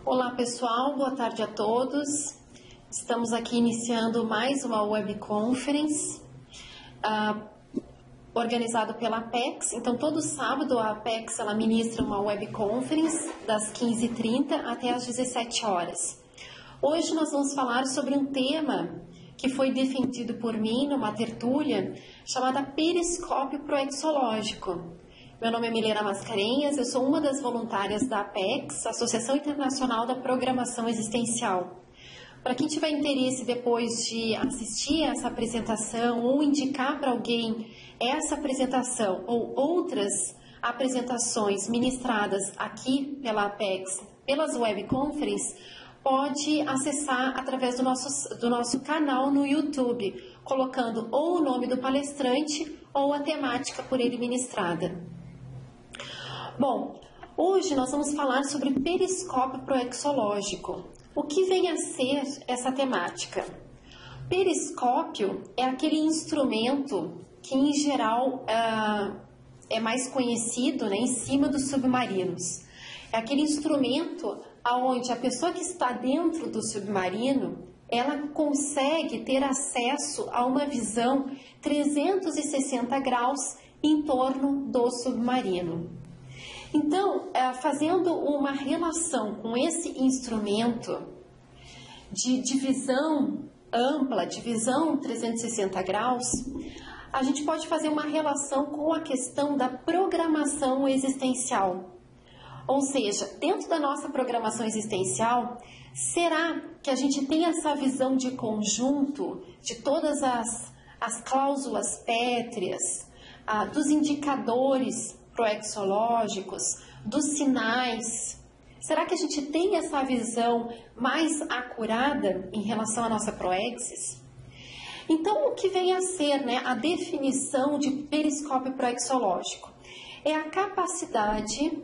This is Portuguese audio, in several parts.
Olá pessoal, boa tarde a todos. Estamos aqui iniciando mais uma webconference organizada pela Apex. Então todo sábado a Apex ela ministra uma webconference das 15h30 até as 17 horas. Hoje nós vamos falar sobre um tema que foi defendido por mim numa tertúlia chamada periscópio proexológico. Meu nome é Milena Mascarenhas, eu sou uma das voluntárias da Apex, Associação Internacional da Programação Existencial. Para quem tiver interesse depois de assistir essa apresentação ou indicar para alguém essa apresentação ou outras apresentações ministradas aqui pela Apex, pelas webconferences, pode acessar através do nosso canal no YouTube, colocando ou o nome do palestrante ou a temática por ele ministrada. Bom, hoje nós vamos falar sobre periscópio proexológico. O que vem a ser essa temática? Periscópio é aquele instrumento que, em geral, é mais conhecido, né, em cima dos submarinos. É aquele instrumento onde a pessoa que está dentro do submarino, ela consegue ter acesso a uma visão 360 graus em torno do submarino. Então, fazendo uma relação com esse instrumento de visão ampla, de visão 360 graus, a gente pode fazer uma relação com a questão da programação existencial. Ou seja, dentro da nossa programação existencial, será que a gente tem essa visão de conjunto de todas as cláusulas pétreas, dos indicadores proexológicos, dos sinais? Será que a gente tem essa visão mais acurada em relação à nossa proexis? Então, o que vem a ser, né, a definição de periscópio proexológico? É a capacidade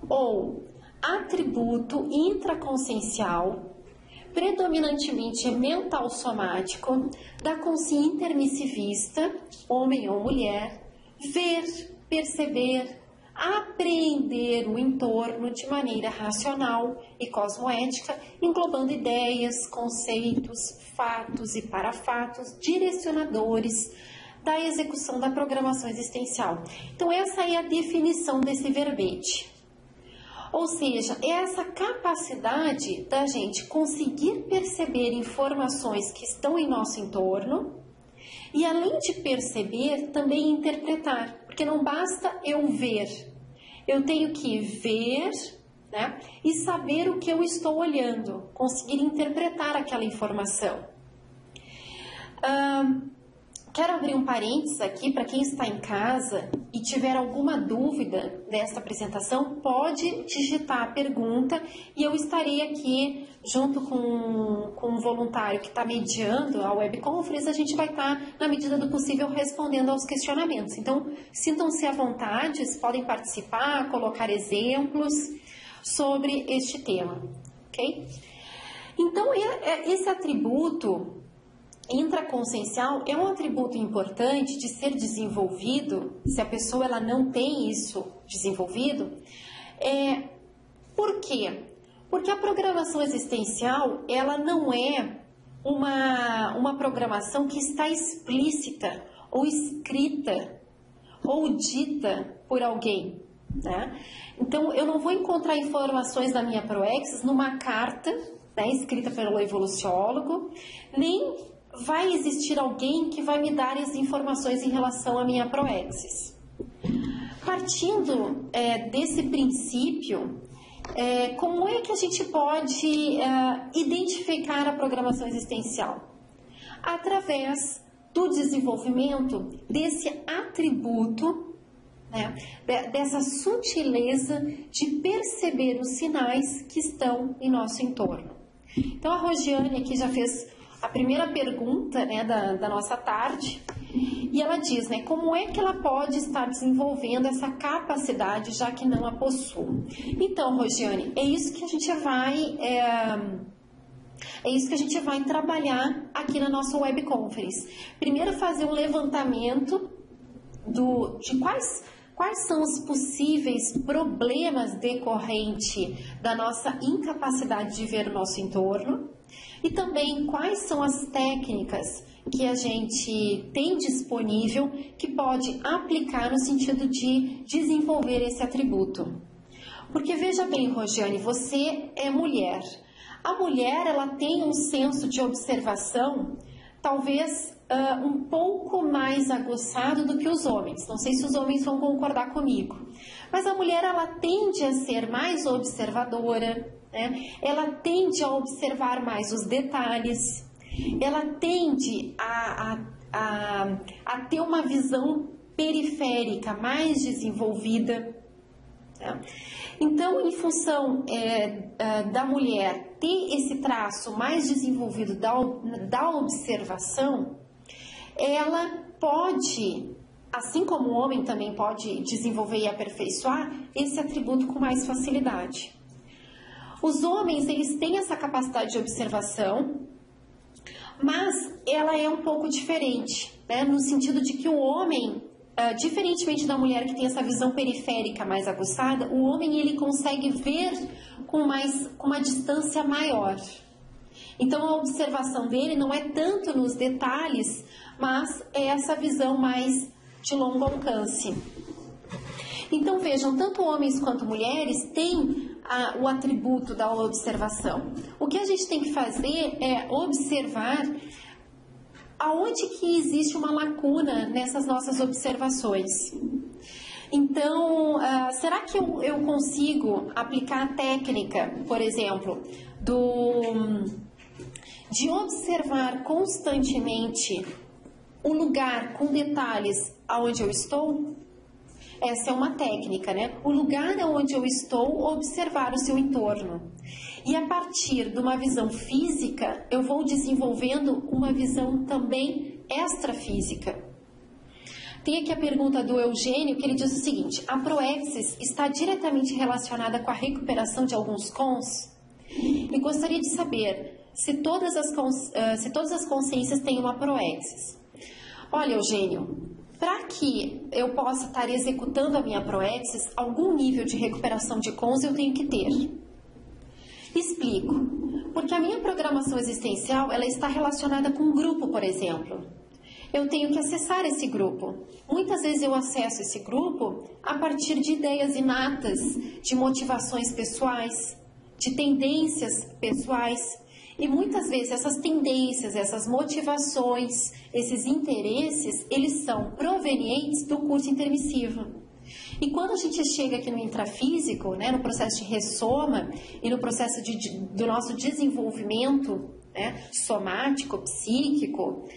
ou atributo intraconsciencial, predominantemente mental somático, da consciência intermissivista, homem ou mulher, ver, perceber, apreender o entorno de maneira racional e cosmoética, englobando ideias, conceitos, fatos e parafatos, direcionadores da execução da programação existencial. Então essa é a definição desse verbete. Ou seja, é essa capacidade da gente conseguir perceber informações que estão em nosso entorno e, além de perceber, também interpretar. Porque não basta eu ver, eu tenho que ver, né, e saber o que eu estou olhando, conseguir interpretar aquela informação. Quero abrir um parênteses aqui para quem está em casa e tiver alguma dúvida desta apresentação, pode digitar a pergunta e eu estarei aqui junto com um voluntário que está mediando a webconference, a gente vai estar, na medida do possível, respondendo aos questionamentos. Então, sintam-se à vontade, podem participar, colocar exemplos sobre este tema, ok? Então, esse atributo intraconsciencial é um atributo importante de ser desenvolvido, se a pessoa ela não tem isso desenvolvido. Por quê? Porque a programação existencial ela não é uma programação que está explícita ou escrita ou dita por alguém, né? Então eu não vou encontrar informações da minha proexis numa carta, né, escrita pelo evoluciólogo, nem vai existir alguém que vai me dar as informações em relação à minha proexis. Partindo desse princípio, como é que a gente pode identificar a programação existencial? Através do desenvolvimento desse atributo, né, dessa sutileza de perceber os sinais que estão em nosso entorno. Então a Rosiane aqui já fez a primeira pergunta, né, da nossa tarde, e ela diz, né, como é que ela pode estar desenvolvendo essa capacidade, já que não a possui. Então, Rosiane, é isso que a gente vai trabalhar aqui na nossa webconference. Primeiro fazer um levantamento de quais Quais são os possíveis problemas decorrentes da nossa incapacidade de ver o nosso entorno? E também quais são as técnicas que a gente tem disponível que pode aplicar no sentido de desenvolver esse atributo? Porque veja bem, Rosiane, você é mulher. A mulher, ela tem um senso de observação, talvez um pouco mais aguçado do que os homens. Não sei se os homens vão concordar comigo. Mas a mulher, ela tende a ser mais observadora, né? Ela tende a observar mais os detalhes, ela tende a ter uma visão periférica mais desenvolvida. Tá? Então, em função da mulher ter esse traço mais desenvolvido da observação, ela pode, assim como o homem também pode desenvolver e aperfeiçoar esse atributo com mais facilidade. Os homens, eles têm essa capacidade de observação, mas ela é um pouco diferente, né? No sentido de que o homem, diferentemente da mulher que tem essa visão periférica mais aguçada, o homem ele consegue ver com uma distância maior. Então a observação dele não é tanto nos detalhes, mas é essa visão mais de longo alcance. Então vejam, tanto homens quanto mulheres têm o atributo da observação. O que a gente tem que fazer é observar aonde que existe uma lacuna nessas nossas observações. Então, será que eu consigo aplicar a técnica, por exemplo, de observar constantemente o lugar com detalhes aonde eu estou? Essa é uma técnica, né? O lugar onde eu estou, observar o seu entorno. E a partir de uma visão física, eu vou desenvolvendo uma visão também extrafísica. Tem aqui a pergunta do Eugênio, que ele diz o seguinte: a proexis está diretamente relacionada com a recuperação de alguns cons? E gostaria de saber se todas as consciências têm uma proexis. Olha, Eugênio, para que eu possa estar executando a minha proexis, algum nível de recuperação de cons eu tenho que ter. Explico. Porque a minha programação existencial, ela está relacionada com um grupo, por exemplo. Eu tenho que acessar esse grupo. Muitas vezes eu acesso esse grupo a partir de ideias inatas, de motivações pessoais, de tendências pessoais. E muitas vezes essas tendências, essas motivações, esses interesses, eles são provenientes do curso intermissivo. E quando a gente chega aqui no intrafísico, né, no processo de ressoma e no processo do nosso desenvolvimento, né, somático, psíquico,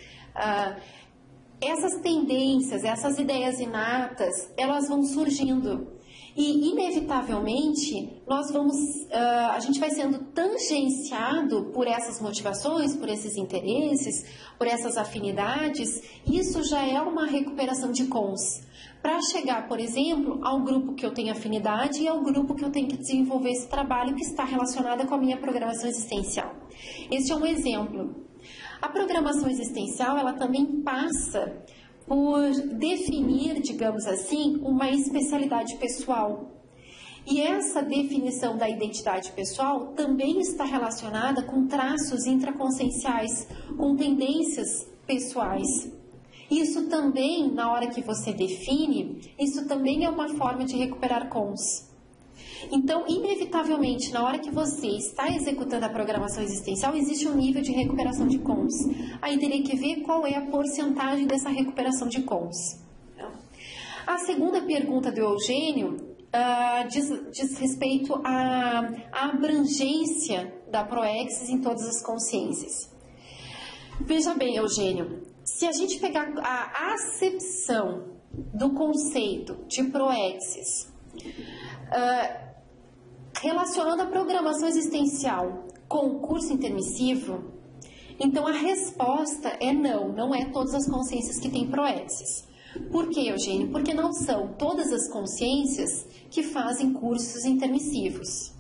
essas tendências, essas ideias inatas, elas vão surgindo. E, inevitavelmente, a gente vai sendo tangenciado por essas motivações, por esses interesses, por essas afinidades. Isso já é uma recuperação de cons. Para chegar, por exemplo, ao grupo que eu tenho afinidade e ao grupo que eu tenho que desenvolver esse trabalho que está relacionado com a minha programação existencial. Esse é um exemplo. A programação existencial, ela também passa por definir, digamos assim, uma especialidade pessoal. E essa definição da identidade pessoal também está relacionada com traços intraconscienciais, com tendências pessoais. Isso também, na hora que você define, isso também é uma forma de recuperar cons. Então, inevitavelmente, na hora que você está executando a programação existencial, existe um nível de recuperação de cons. Aí teria que ver qual é a porcentagem dessa recuperação de cons. A segunda pergunta do Eugênio diz respeito à abrangência da proexis em todas as consciências. Veja bem, Eugênio, se a gente pegar a acepção do conceito de proexis, relacionando a programação existencial com o curso intermissivo, então a resposta é não, não é todas as consciências que têm proexis. Por quê, Eugênio? Porque não são todas as consciências que fazem cursos intermissivos.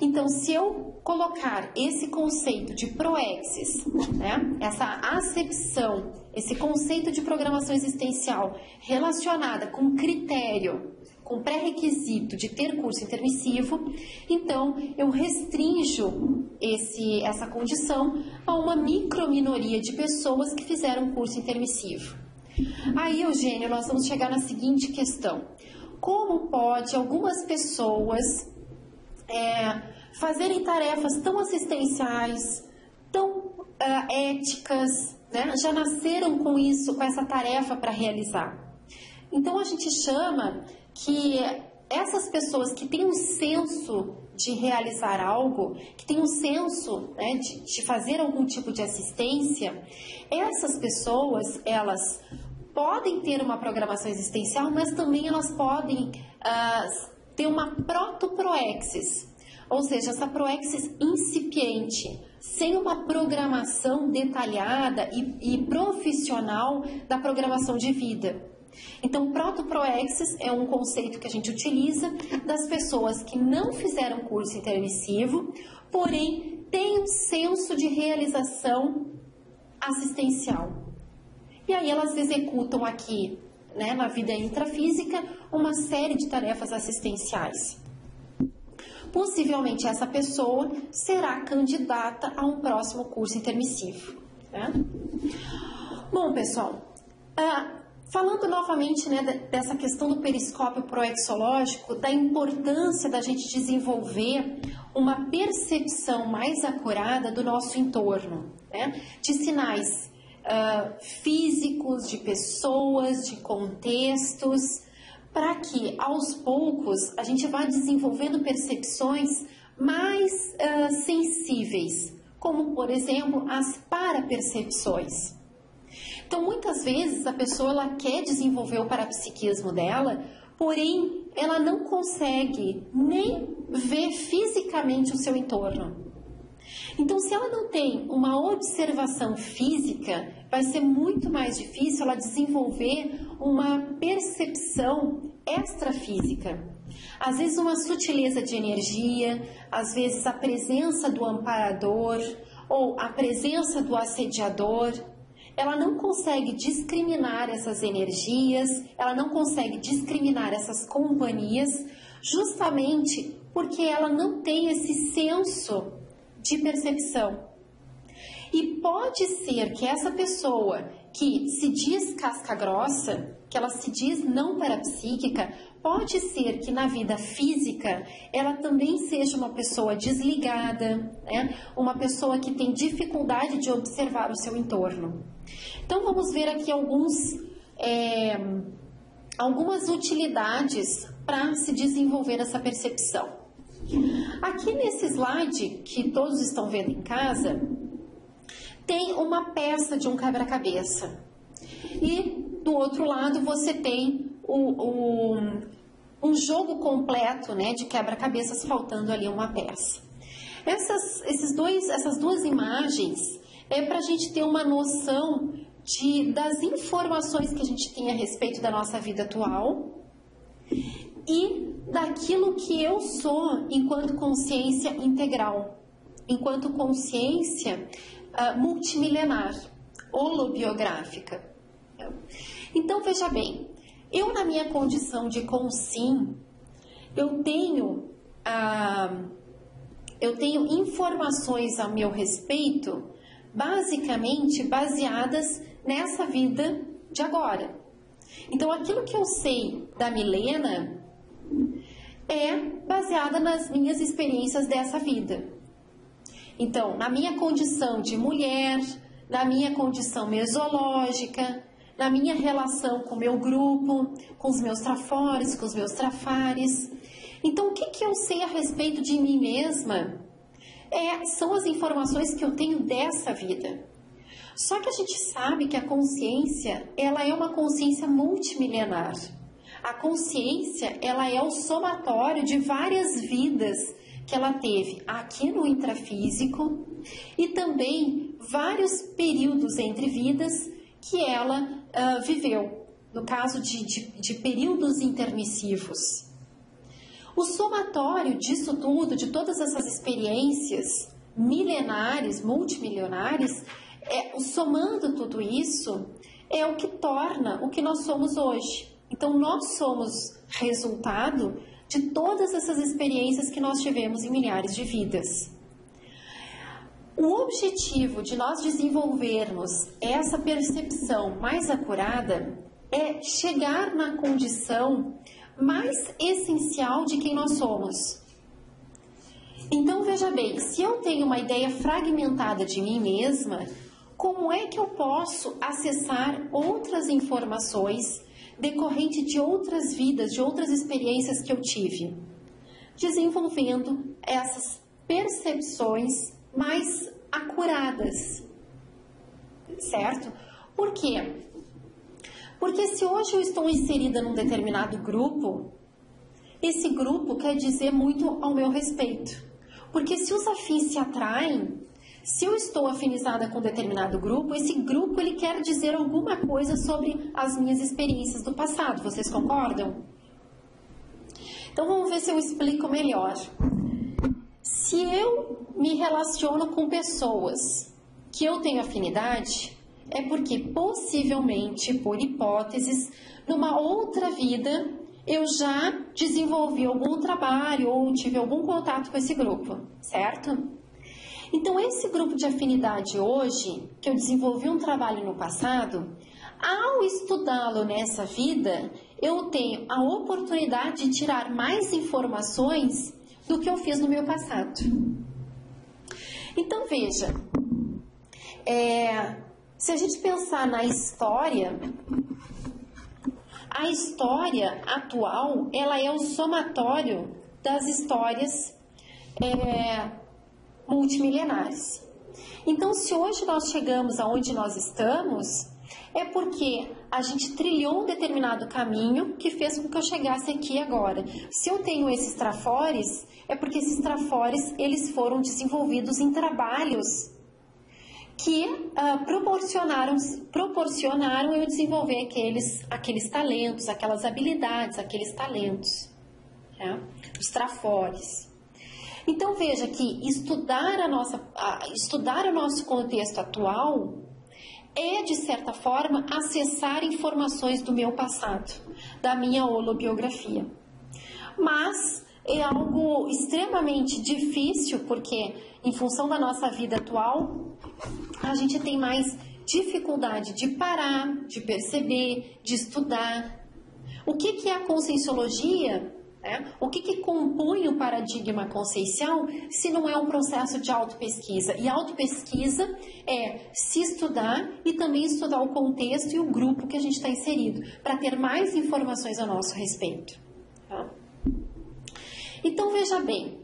Então, se eu colocar esse conceito de proexis, né, essa acepção, esse conceito de programação existencial relacionada com critério, com pré-requisito de ter curso intermissivo, então eu restrinjo essa condição a uma microminoria de pessoas que fizeram curso intermissivo. Aí, Eugênio, nós vamos chegar na seguinte questão: como pode algumas pessoas fazerem tarefas tão assistenciais, tão éticas, né? Já nasceram com isso, com essa tarefa para realizar? Então, a gente chama que essas pessoas que têm um senso de realizar algo, que têm um senso, né, de fazer algum tipo de assistência, essas pessoas, elas podem ter uma programação existencial, mas também elas podem ter uma proto-proexis, ou seja, essa proexis incipiente, sem uma programação detalhada e profissional da programação de vida. Então, proto-proexis é um conceito que a gente utiliza das pessoas que não fizeram curso intermissivo, porém têm um senso de realização assistencial. E aí elas executam aqui, né, na vida intrafísica, uma série de tarefas assistenciais. Possivelmente essa pessoa será candidata a um próximo curso intermissivo, né? Bom, pessoal, falando novamente, né, dessa questão do periscópio proexológico, da importância da gente desenvolver uma percepção mais acurada do nosso entorno, né, de sinais físicos, de pessoas, de contextos, para que aos poucos a gente vá desenvolvendo percepções mais sensíveis, como por exemplo as parapercepções. Então, muitas vezes a pessoa ela quer desenvolver o parapsiquismo dela, porém ela não consegue nem ver fisicamente o seu entorno. Então, se ela não tem uma observação física, vai ser muito mais difícil ela desenvolver uma percepção extrafísica. Às vezes uma sutileza de energia, às vezes a presença do amparador ou a presença do assediador. Ela não consegue discriminar essas energias, ela não consegue discriminar essas companhias, justamente porque ela não tem esse senso de percepção. E pode ser que essa pessoa que se diz casca grossa, que ela se diz não parapsíquica, pode ser que na vida física ela também seja uma pessoa desligada, né? Uma pessoa que tem dificuldade de observar o seu entorno. Então vamos ver aqui algumas utilidades para se desenvolver essa percepção. Aqui nesse slide que todos estão vendo em casa, tem uma peça de um quebra-cabeça. E do outro lado você tem um jogo completo, né, de quebra-cabeças, faltando ali uma peça. Essas duas imagens é para a gente ter uma noção das informações que a gente tem a respeito da nossa vida atual e daquilo que eu sou enquanto consciência integral, enquanto consciência multimilenar, holobiográfica. Então, veja bem, eu na minha condição de consim, eu tenho informações a meu respeito, basicamente baseadas nessa vida de agora. Então, aquilo que eu sei da Milena é baseada nas minhas experiências dessa vida. Então, na minha condição de mulher, na minha condição mesológica, na minha relação com o meu grupo, com os meus trafores, com os meus trafares. Então, o que eu sei a respeito de mim mesma são as informações que eu tenho dessa vida. Só que a gente sabe que a consciência, ela é uma consciência multimilenar. A consciência, ela é o somatório de várias vidas que ela teve aqui no intrafísico e também vários períodos entre vidas que ela viveu, no caso de períodos intermissivos. O somatório disso tudo, de todas essas experiências milenares, multimilionares, somando tudo isso, é o que torna o que nós somos hoje. Então, nós somos resultado de todas essas experiências que nós tivemos em milhares de vidas. O objetivo de nós desenvolvermos essa percepção mais acurada é chegar na condição mais essencial de quem nós somos. Então, veja bem, se eu tenho uma ideia fragmentada de mim mesma, como é que eu posso acessar outras informações decorrente de outras vidas, de outras experiências que eu tive? Desenvolvendo essas percepções mais acuradas, certo? Por quê? Porque se hoje eu estou inserida num determinado grupo, esse grupo quer dizer muito ao meu respeito. Porque se os afins se atraem, se eu estou afinizada com um determinado grupo, esse grupo ele quer dizer alguma coisa sobre as minhas experiências do passado. Vocês concordam? Então vamos ver se eu explico melhor. Se eu me relaciono com pessoas que eu tenho afinidade, é porque possivelmente, por hipóteses, numa outra vida eu já desenvolvi algum trabalho ou tive algum contato com esse grupo, certo? Então, esse grupo de afinidade hoje, que eu desenvolvi um trabalho no passado, ao estudá-lo nessa vida, eu tenho a oportunidade de tirar mais informações do que eu fiz no meu passado. Então, veja, se a gente pensar na história, a história atual, ela é o somatório das histórias multimilenares. Então, se hoje nós chegamos aonde nós estamos, é porque a gente trilhou um determinado caminho que fez com que eu chegasse aqui agora. Se eu tenho esses trafores, é porque esses trafores, eles foram desenvolvidos em trabalhos que proporcionaram eu desenvolver aqueles talentos, aquelas habilidades, aqueles talentos, tá? Os trafores. Então veja que estudar o nosso contexto atual é, de certa forma, acessar informações do meu passado, da minha holobiografia. Mas é algo extremamente difícil, porque em função da nossa vida atual, a gente tem mais dificuldade de parar, de perceber, de estudar. O que é a conscienciologia? O que compõe o paradigma consciencial se não é um processo de autopesquisa? E autopesquisa é se estudar e também estudar o contexto e o grupo que a gente está inserido, para ter mais informações a nosso respeito. Tá? Então, veja bem,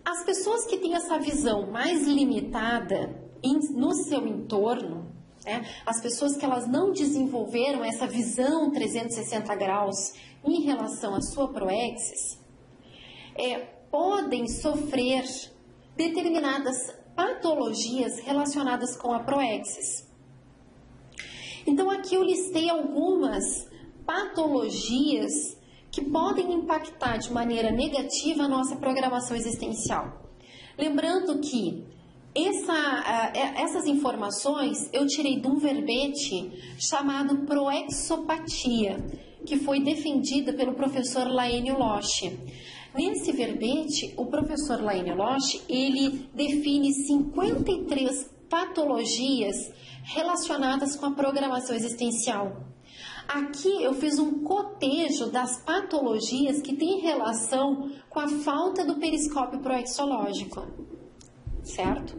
as pessoas que têm essa visão mais limitada no seu entorno, as pessoas que elas não desenvolveram essa visão 360 graus em relação à sua proexis, podem sofrer determinadas patologias relacionadas com a proexis. Então aqui eu listei algumas patologias que podem impactar de maneira negativa a nossa programação existencial. Lembrando que essas informações eu tirei de um verbete chamado proexopatia, que foi defendida pelo professor Laênio Loche. Nesse verbete, o professor Laênio Loche, ele define 53 patologias relacionadas com a programação existencial. Aqui eu fiz um cotejo das patologias que têm relação com a falta do periscópio proexológico, certo?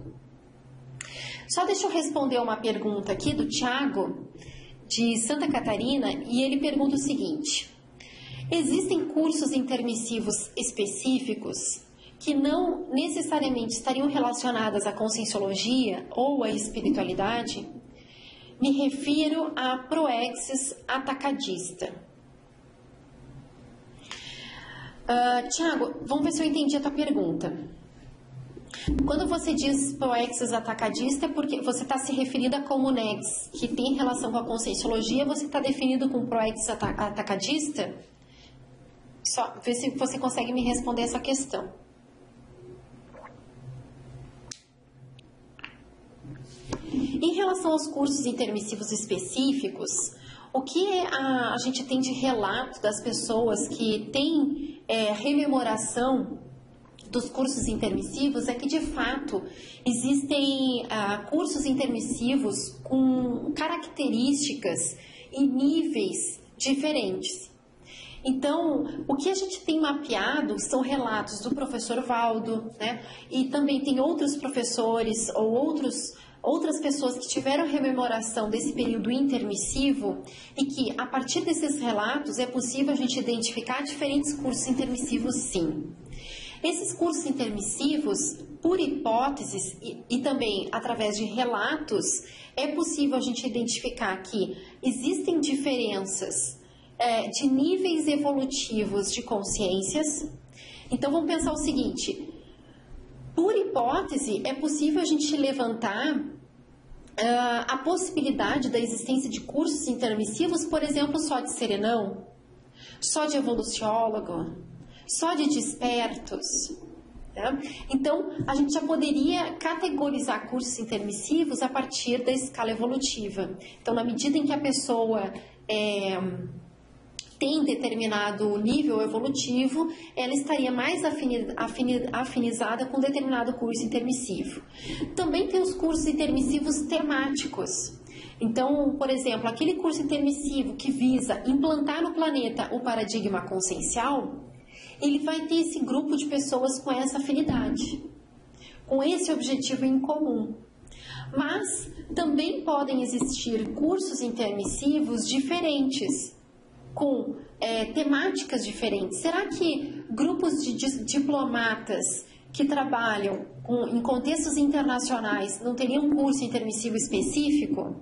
Só deixa eu responder uma pergunta aqui do Tiago, de Santa Catarina, e ele pergunta o seguinte: existem cursos intermissivos específicos que não necessariamente estariam relacionados à conscienciologia ou à espiritualidade? Me refiro à proexis atacadista. Tiago, vamos ver se eu entendi a tua pergunta. Quando você diz proexis atacadista, é porque você está se referindo a comunex, que tem relação com a conscienciologia, você está definido com proexis atacadista? Só ver se você consegue me responder essa questão. Em relação aos cursos intermissivos específicos, o que a gente tem de relato das pessoas que têm rememoração dos cursos intermissivos é que, de fato, existem cursos intermissivos com características e níveis diferentes. Então, o que a gente tem mapeado são relatos do professor Valdo, né? E também tem outros professores ou outras pessoas que tiveram rememoração desse período intermissivo e que, a partir desses relatos, é possível a gente identificar diferentes cursos intermissivos, sim. Esses cursos intermissivos, por hipóteses e também através de relatos, é possível a gente identificar que existem diferenças de níveis evolutivos de consciências. Então, vamos pensar o seguinte: por hipótese, é possível a gente levantar a possibilidade da existência de cursos intermissivos, por exemplo, só de serenão, só de evoluciólogo, só de despertos. Né? Então, a gente já poderia categorizar cursos intermissivos a partir da escala evolutiva. Então, na medida em que a pessoa tem determinado nível evolutivo, ela estaria mais afinizada com determinado curso intermissivo. Também tem os cursos intermissivos temáticos. Então, por exemplo, aquele curso intermissivo que visa implantar no planeta o paradigma consciencial, ele vai ter esse grupo de pessoas com essa afinidade, com esse objetivo em comum. Mas também podem existir cursos intermissivos diferentes, com temáticas diferentes. Será que grupos de diplomatas que trabalham em contextos internacionais não teriam um curso intermissivo específico,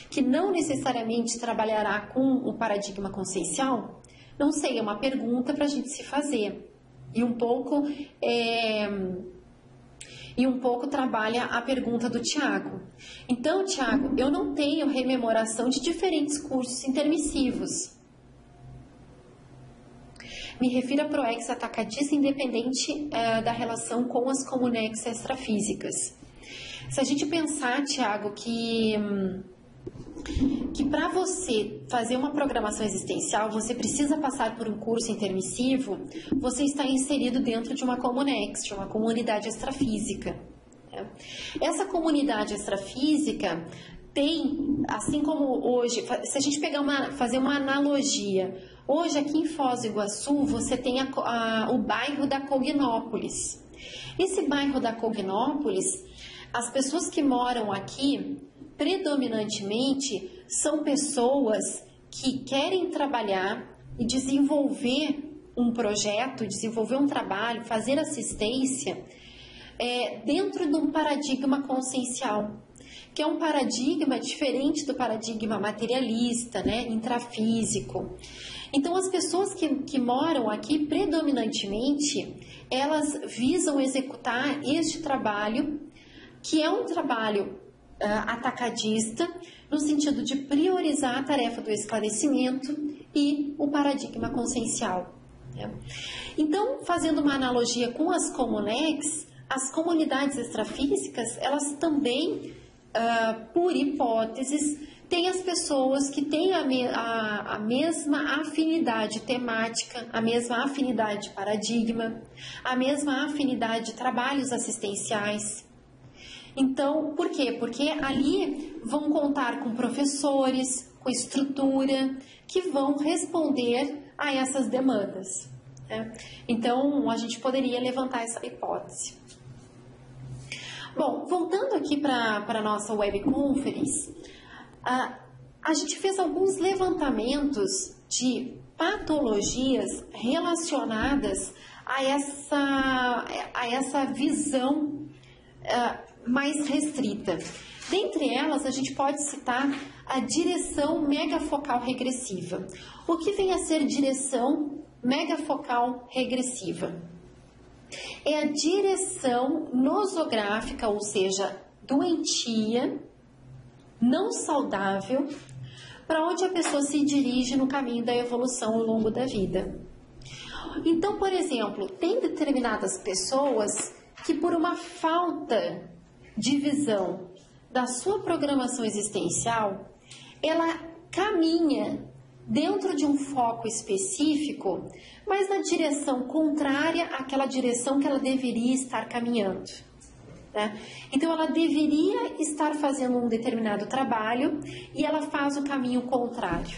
que não necessariamente trabalhará com o paradigma consciencial? Não sei, é uma pergunta para a gente se fazer. E um pouco trabalha a pergunta do Tiago. Então, Tiago, eu não tenho rememoração de diferentes cursos intermissivos. Me refiro a ProEx atacadista independente da relação com as comunex extrafísicas. Se a gente pensar, Tiago, que para você fazer uma programação existencial, você precisa passar por um curso intermissivo, você está inserido dentro de uma comunex, de uma comunidade extrafísica. Essa comunidade extrafísica tem, assim como hoje, se a gente fazer uma analogia, hoje aqui em Foz do Iguaçu você tem o bairro da Cognópolis. Esse bairro da Cognópolis, as pessoas que moram aqui, predominantemente, são pessoas que querem trabalhar e desenvolver um projeto, desenvolver um trabalho, fazer assistência dentro de um paradigma consciencial, que é um paradigma diferente do paradigma materialista, né, intrafísico. Então, as pessoas que moram aqui, predominantemente, elas visam executar este trabalho, que é um trabalho atacadista, no sentido de priorizar a tarefa do esclarecimento e o paradigma consciencial. Né? Então, fazendo uma analogia com as comunex, as comunidades extrafísicas, elas também, por hipóteses, têm as pessoas que têm a mesma afinidade temática, a mesma afinidade de paradigma, a mesma afinidade de trabalhos assistenciais. Então, por quê? Porque ali vão contar com professores, com estrutura, que vão responder a essas demandas. Né? Então, a gente poderia levantar essa hipótese. Bom, voltando aqui para a nossa webconference, a gente fez alguns levantamentos de patologias relacionadas a essa visão mais restrita. Dentre elas, a gente pode citar a direção megafocal regressiva. O que vem a ser direção megafocal regressiva? É a direção nosográfica, ou seja, doentia, não saudável, para onde a pessoa se dirige no caminho da evolução ao longo da vida. Então, por exemplo, tem determinadas pessoas que por uma falta de visão da sua programação existencial, ela caminha dentro de um foco específico, mas na direção contrária àquela direção que ela deveria estar caminhando, né? Então, ela deveria estar fazendo um determinado trabalho e ela faz o caminho contrário.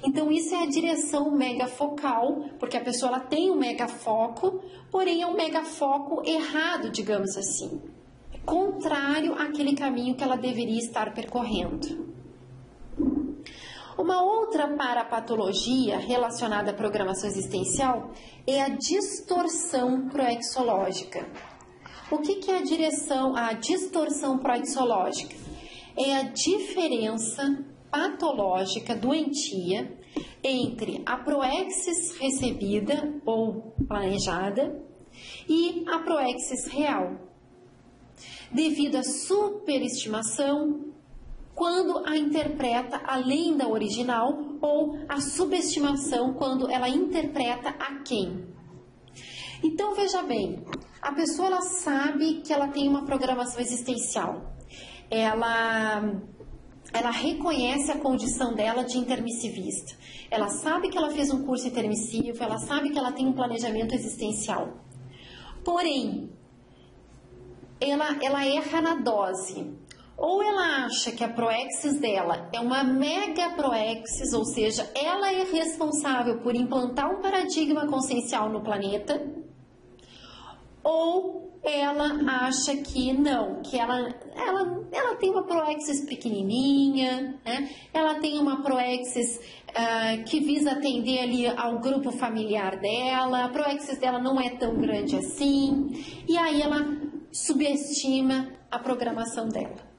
Então, isso é a direção megafocal, porque a pessoa ela tem um megafoco, porém é um megafoco errado, digamos assim, contrário àquele caminho que ela deveria estar percorrendo. Uma outra parapatologia relacionada à programação existencial é a distorção proexológica. O que é a distorção proexológica? É a diferença patológica, doentia, entre a proexis recebida ou planejada e a proexis real, devido à superestimação, quando a interpreta além da original, ou a subestimação, quando ela interpreta aquém. Então, veja bem, a pessoa ela sabe que ela tem uma programação existencial, ela reconhece a condição dela de intermissivista, ela sabe que ela fez um curso intermissivo, ela sabe que ela tem um planejamento existencial, porém, ela erra na dose. Ou ela acha que a proexis dela é uma mega proexis, ou seja, ela é responsável por implantar um paradigma consciencial no planeta, ou ela acha que não, que ela tem uma proexis pequenininha, né? Ela tem uma proexis que visa atender ali ao grupo familiar dela, a proexis dela não é tão grande assim, e aí ela subestima a programação dela.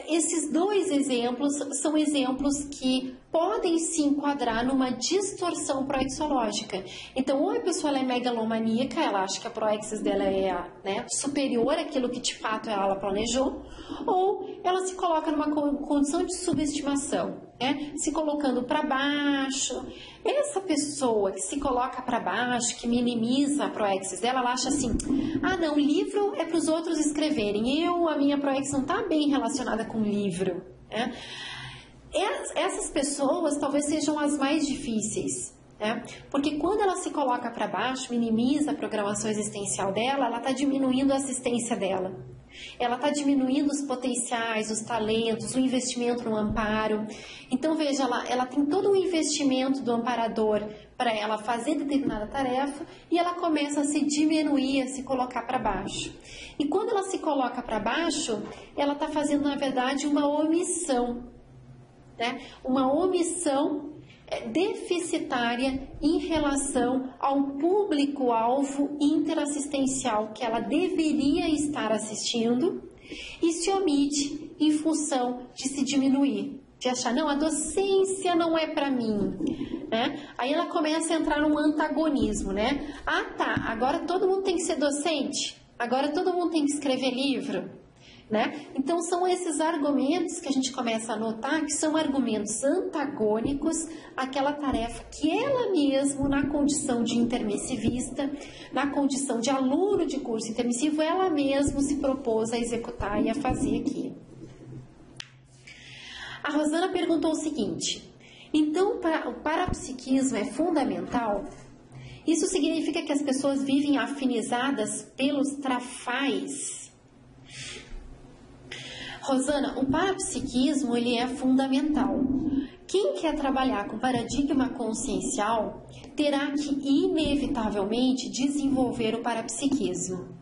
Esses dois exemplos são exemplos que podem se enquadrar numa distorção proexológica. Então, ou a pessoa ela é megalomaníaca, ela acha que a proexis dela é, né, superior àquilo que de fato ela planejou, ou ela se coloca numa condição de subestimação, né, se colocando para baixo. Essa pessoa que se coloca para baixo, que minimiza a proexis dela, ela acha assim, ah não, livro é para os outros escreverem, a minha proexis não está bem relacionada com livro, né? Essas pessoas talvez sejam as mais difíceis, né? Porque quando ela se coloca para baixo, minimiza a programação existencial dela, ela está diminuindo a assistência dela. Ela está diminuindo os potenciais, os talentos, o investimento no amparo. Então, veja, ela tem todo um investimento do amparador para ela fazer determinada tarefa e ela começa a se diminuir, a se colocar para baixo. E quando ela se coloca para baixo, ela está fazendo, na verdade, uma omissão, né? Uma omissão deficitária em relação ao público-alvo interassistencial que ela deveria estar assistindo e se omite em função de se diminuir, de achar, não, a docência não é para mim, né? Aí ela começa a entrar num antagonismo, né? Ah, tá, agora todo mundo tem que ser docente? Agora todo mundo tem que escrever livro? Né? Então são esses argumentos que a gente começa a notar que são argumentos antagônicos àquela tarefa que ela mesma, na condição de intermissivista, na condição de aluno de curso intermissivo, ela mesma se propôs a executar e a fazer aqui. A Rosana perguntou o seguinte, então o parapsiquismo é fundamental? Isso significa que as pessoas vivem afinizadas pelos trafais? Rosana, o parapsiquismo ele é fundamental. Quem quer trabalhar com paradigma consciencial terá que inevitavelmente desenvolver o parapsiquismo.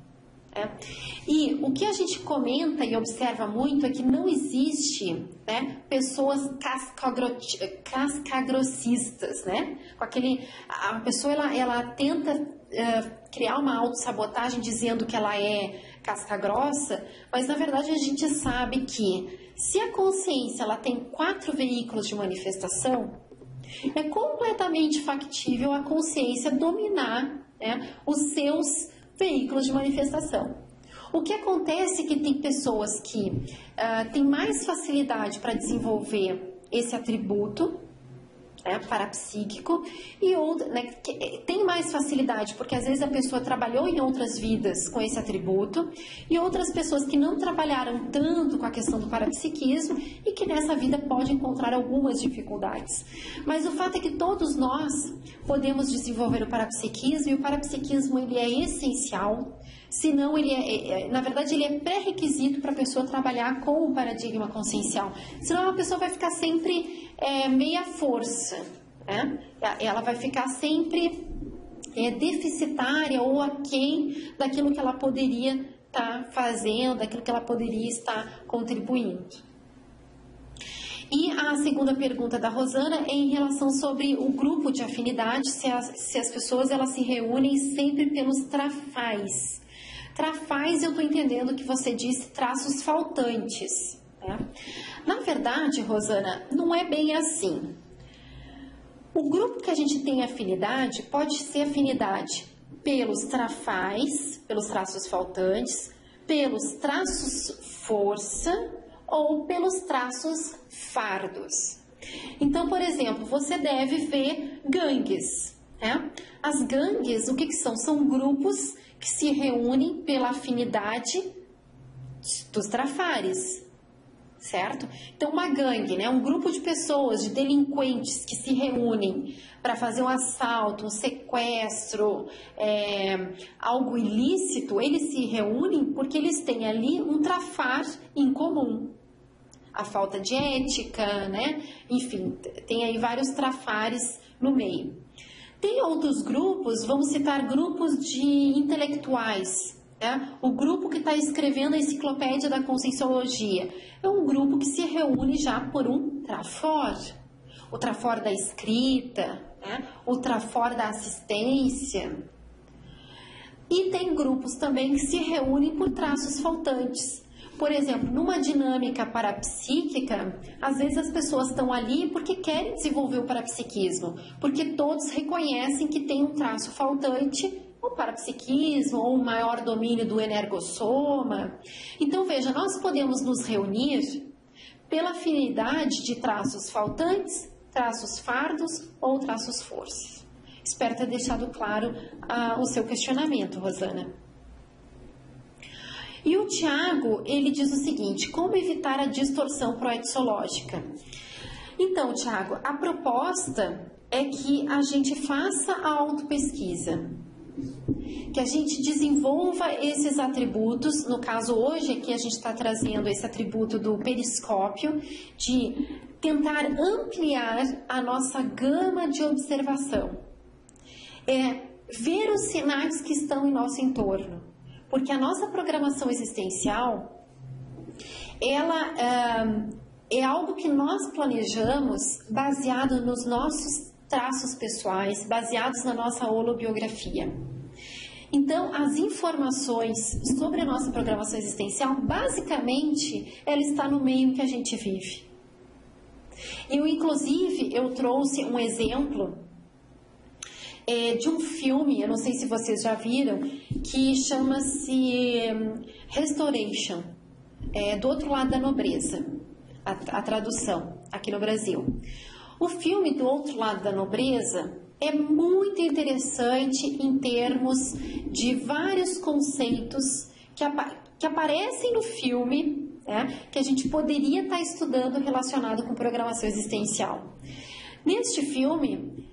E o que a gente comenta e observa muito é que não existe, né, pessoas cascagrossistas, né? A pessoa ela tenta criar uma autossabotagem dizendo que ela é casca grossa, mas na verdade a gente sabe que se a consciência ela tem 4 veículos de manifestação, é completamente factível a consciência dominar, né, os seus veículos de manifestação. O que acontece é que tem pessoas que têm mais facilidade para desenvolver esse atributo parapsíquico, e outro, que tem mais facilidade, porque às vezes a pessoa trabalhou em outras vidas com esse atributo, e outras pessoas que não trabalharam tanto com a questão do parapsiquismo e que nessa vida pode encontrar algumas dificuldades. Mas o fato é que todos nós podemos desenvolver o parapsiquismo, e o parapsiquismo ele é essencial. Senão, na verdade, ele é pré-requisito para a pessoa trabalhar com o paradigma consciencial. Senão, a pessoa vai ficar sempre meia força, né? Ela vai ficar sempre deficitária ou aquém daquilo que ela poderia estar fazendo, daquilo que ela poderia estar contribuindo. E a segunda pergunta da Rosana é em relação sobre o grupo de afinidade, se as pessoas elas se reúnem sempre pelos trafais. Trafais, eu estou entendendo que você disse traços faltantes, né? Na verdade, Rosana, não é bem assim. O grupo que a gente tem afinidade pode ser afinidade pelos trafais, pelos traços faltantes, pelos traços força ou pelos traços fardos. Então, por exemplo, você deve ver gangues, né? As gangues, o que são? São grupos que se reúnem pela afinidade dos trafares, certo? Então, uma gangue, né? Um grupo de pessoas, de delinquentes que se reúnem para fazer um assalto, um sequestro, algo ilícito, eles se reúnem porque eles têm ali um trafar em comum. A falta de ética, né? Enfim, tem aí vários trafares no meio. Tem outros grupos, vamos citar grupos de intelectuais, né? O grupo que está escrevendo a Enciclopédia da Conscienciologia é um grupo que se reúne já por um trafor. O trafor da escrita, né? O trafor da assistência. E tem grupos também que se reúnem por traços faltantes. Por exemplo, numa dinâmica parapsíquica, às vezes as pessoas estão ali porque querem desenvolver o parapsiquismo, porque todos reconhecem que tem um traço faltante, o parapsiquismo ou um maior domínio do energossoma. Então, veja, nós podemos nos reunir pela afinidade de traços faltantes, traços fardos ou traços forças. Espero ter deixado claro o seu questionamento, Rosana. E o Tiago, ele diz o seguinte: como evitar a distorção proexológica? Então, Tiago, a proposta é que a gente faça a autopesquisa, que a gente desenvolva esses atributos. No caso, hoje aqui a gente está trazendo esse atributo do periscópio, de tentar ampliar a nossa gama de observação. Ver os sinais que estão em nosso entorno. Porque a nossa programação existencial, ela é algo que nós planejamos baseado nos nossos traços pessoais, baseados na nossa holobiografia. Então, as informações sobre a nossa programação existencial, basicamente, ela está no meio em que a gente vive. Inclusive, eu trouxe um exemplo de um filme, eu não sei se vocês já viram, que chama-se Restoration, do outro lado da nobreza, a tradução aqui no Brasil. O filme do outro lado da nobreza é muito interessante em termos de vários conceitos que aparecem no filme, né, que a gente poderia estar estudando relacionado com programação existencial. Neste filme,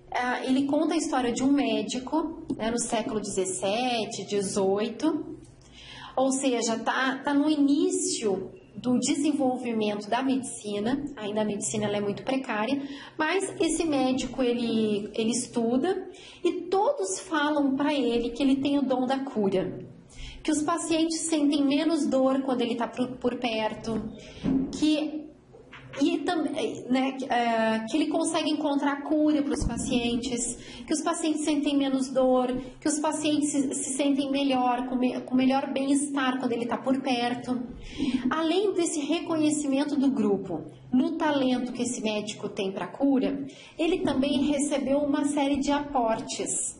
ele conta a história de um médico, né, no século XVII, XVIII, ou seja, tá no início do desenvolvimento da medicina. Ainda a medicina ela é muito precária, mas esse médico ele estuda e todos falam para ele que ele tem o dom da cura, que os pacientes sentem menos dor quando ele está por perto, que ele consegue encontrar cura para os pacientes, que os pacientes sentem menos dor, que os pacientes se sentem melhor, com melhor bem-estar quando ele está por perto. Além desse reconhecimento do grupo no talento que esse médico tem para a cura, ele também recebeu uma série de aportes.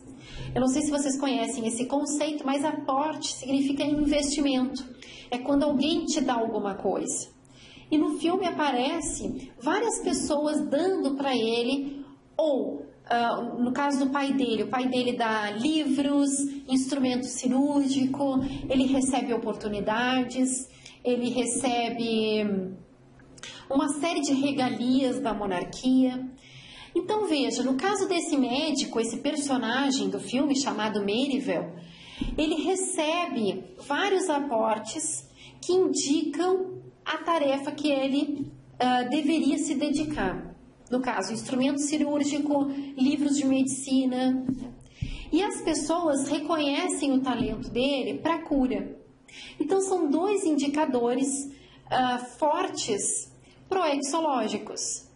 Eu não sei se vocês conhecem esse conceito, mas aporte significa investimento. É quando alguém te dá alguma coisa. E no filme aparece várias pessoas dando para ele Ou, no caso do pai dele, o pai dele dá livros, instrumento cirúrgico, ele recebe oportunidades, ele recebe uma série de regalias da monarquia. Então veja, no caso desse médico, esse personagem do filme chamado Merivale, ele recebe vários aportes que indicam a tarefa que ele deveria se dedicar. No caso, instrumento cirúrgico, livros de medicina. E as pessoas reconhecem o talento dele para a cura. Então são dois indicadores fortes proexológicos.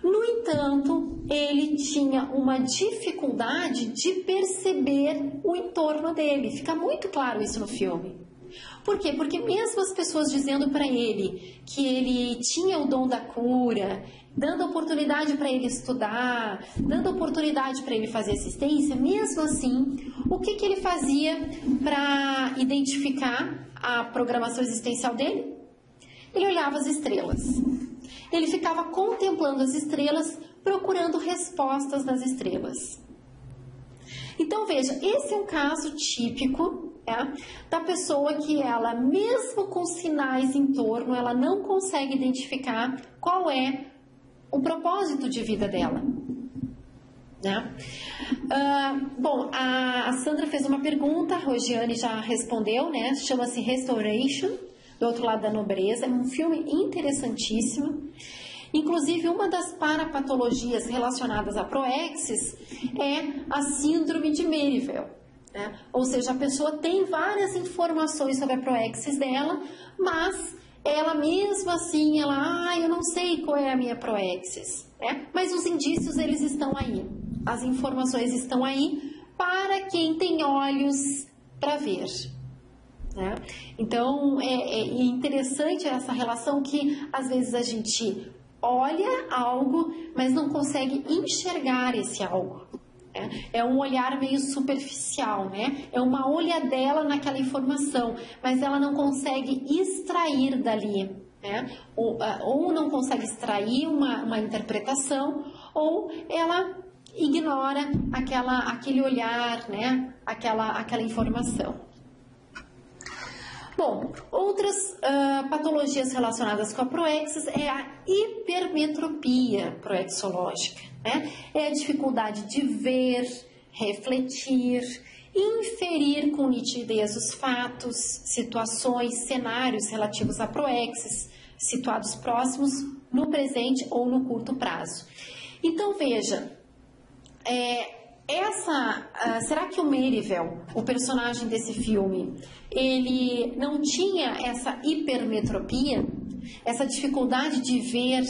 No entanto, ele tinha uma dificuldade de perceber o entorno dele. Fica muito claro isso no filme. Por quê? Porque mesmo as pessoas dizendo para ele que ele tinha o dom da cura, dando oportunidade para ele estudar, dando oportunidade para ele fazer assistência, mesmo assim, o que ele fazia para identificar a programação existencial dele? Ele olhava as estrelas. Ele ficava contemplando as estrelas, procurando respostas nas estrelas. Então, veja, esse é um caso típico da pessoa que ela, mesmo com sinais em torno, ela não consegue identificar qual é o propósito de vida dela. Bom, a Sandra fez uma pergunta, a Rosiane já respondeu, chama-se Restoration, do outro lado da nobreza. É um filme interessantíssimo. Inclusive, uma das parapatologias relacionadas a proexis é a síndrome de Merivale. Ou seja, a pessoa tem várias informações sobre a proexis dela, mas ela mesmo assim, eu não sei qual é a minha proexis. Mas os indícios, eles estão aí. As informações estão aí para quem tem olhos para ver. Então, é interessante essa relação que, às vezes, a gente olha algo, mas não consegue enxergar esse algo. É um olhar meio superficial, É uma olhadela naquela informação, mas ela não consegue extrair dali, ou não consegue extrair uma interpretação, ou ela ignora aquele olhar, aquela informação. Bom, outras patologias relacionadas com a proexis é a hipermetropia proexológica. É a dificuldade de ver, refletir, inferir com nitidez os fatos, situações, cenários relativos à proexis, situados próximos, no presente ou no curto prazo. Então, veja, será que o Merivale, o personagem desse filme, ele não tinha essa hipermetropia, essa dificuldade de ver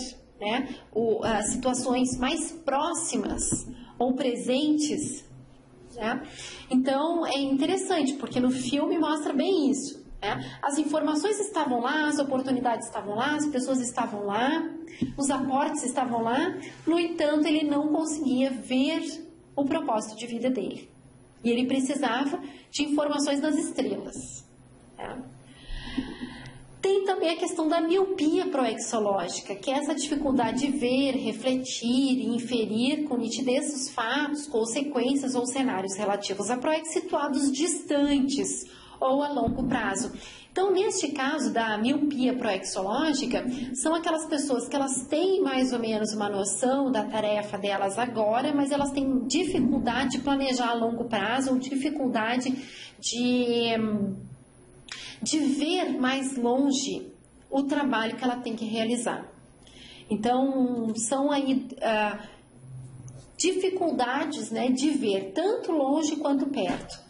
situações mais próximas ou presentes? Então, é interessante, porque no filme mostra bem isso. As informações estavam lá, as oportunidades estavam lá, as pessoas estavam lá, os aportes estavam lá, no entanto, ele não conseguia ver o propósito de vida dele. E ele precisava de informações das estrelas. Tem também a questão da miopia proexológica, que é essa dificuldade de ver, refletir e inferir com nitidez os fatos, consequências ou cenários relativos a proex situados distantes ou a longo prazo. Então, neste caso da miopia proexológica, são aquelas pessoas que elas têm mais ou menos uma noção da tarefa delas agora, mas elas têm dificuldade de planejar a longo prazo ou dificuldade de ver mais longe o trabalho que ela tem que realizar. Então, são aí dificuldades de ver tanto longe quanto perto.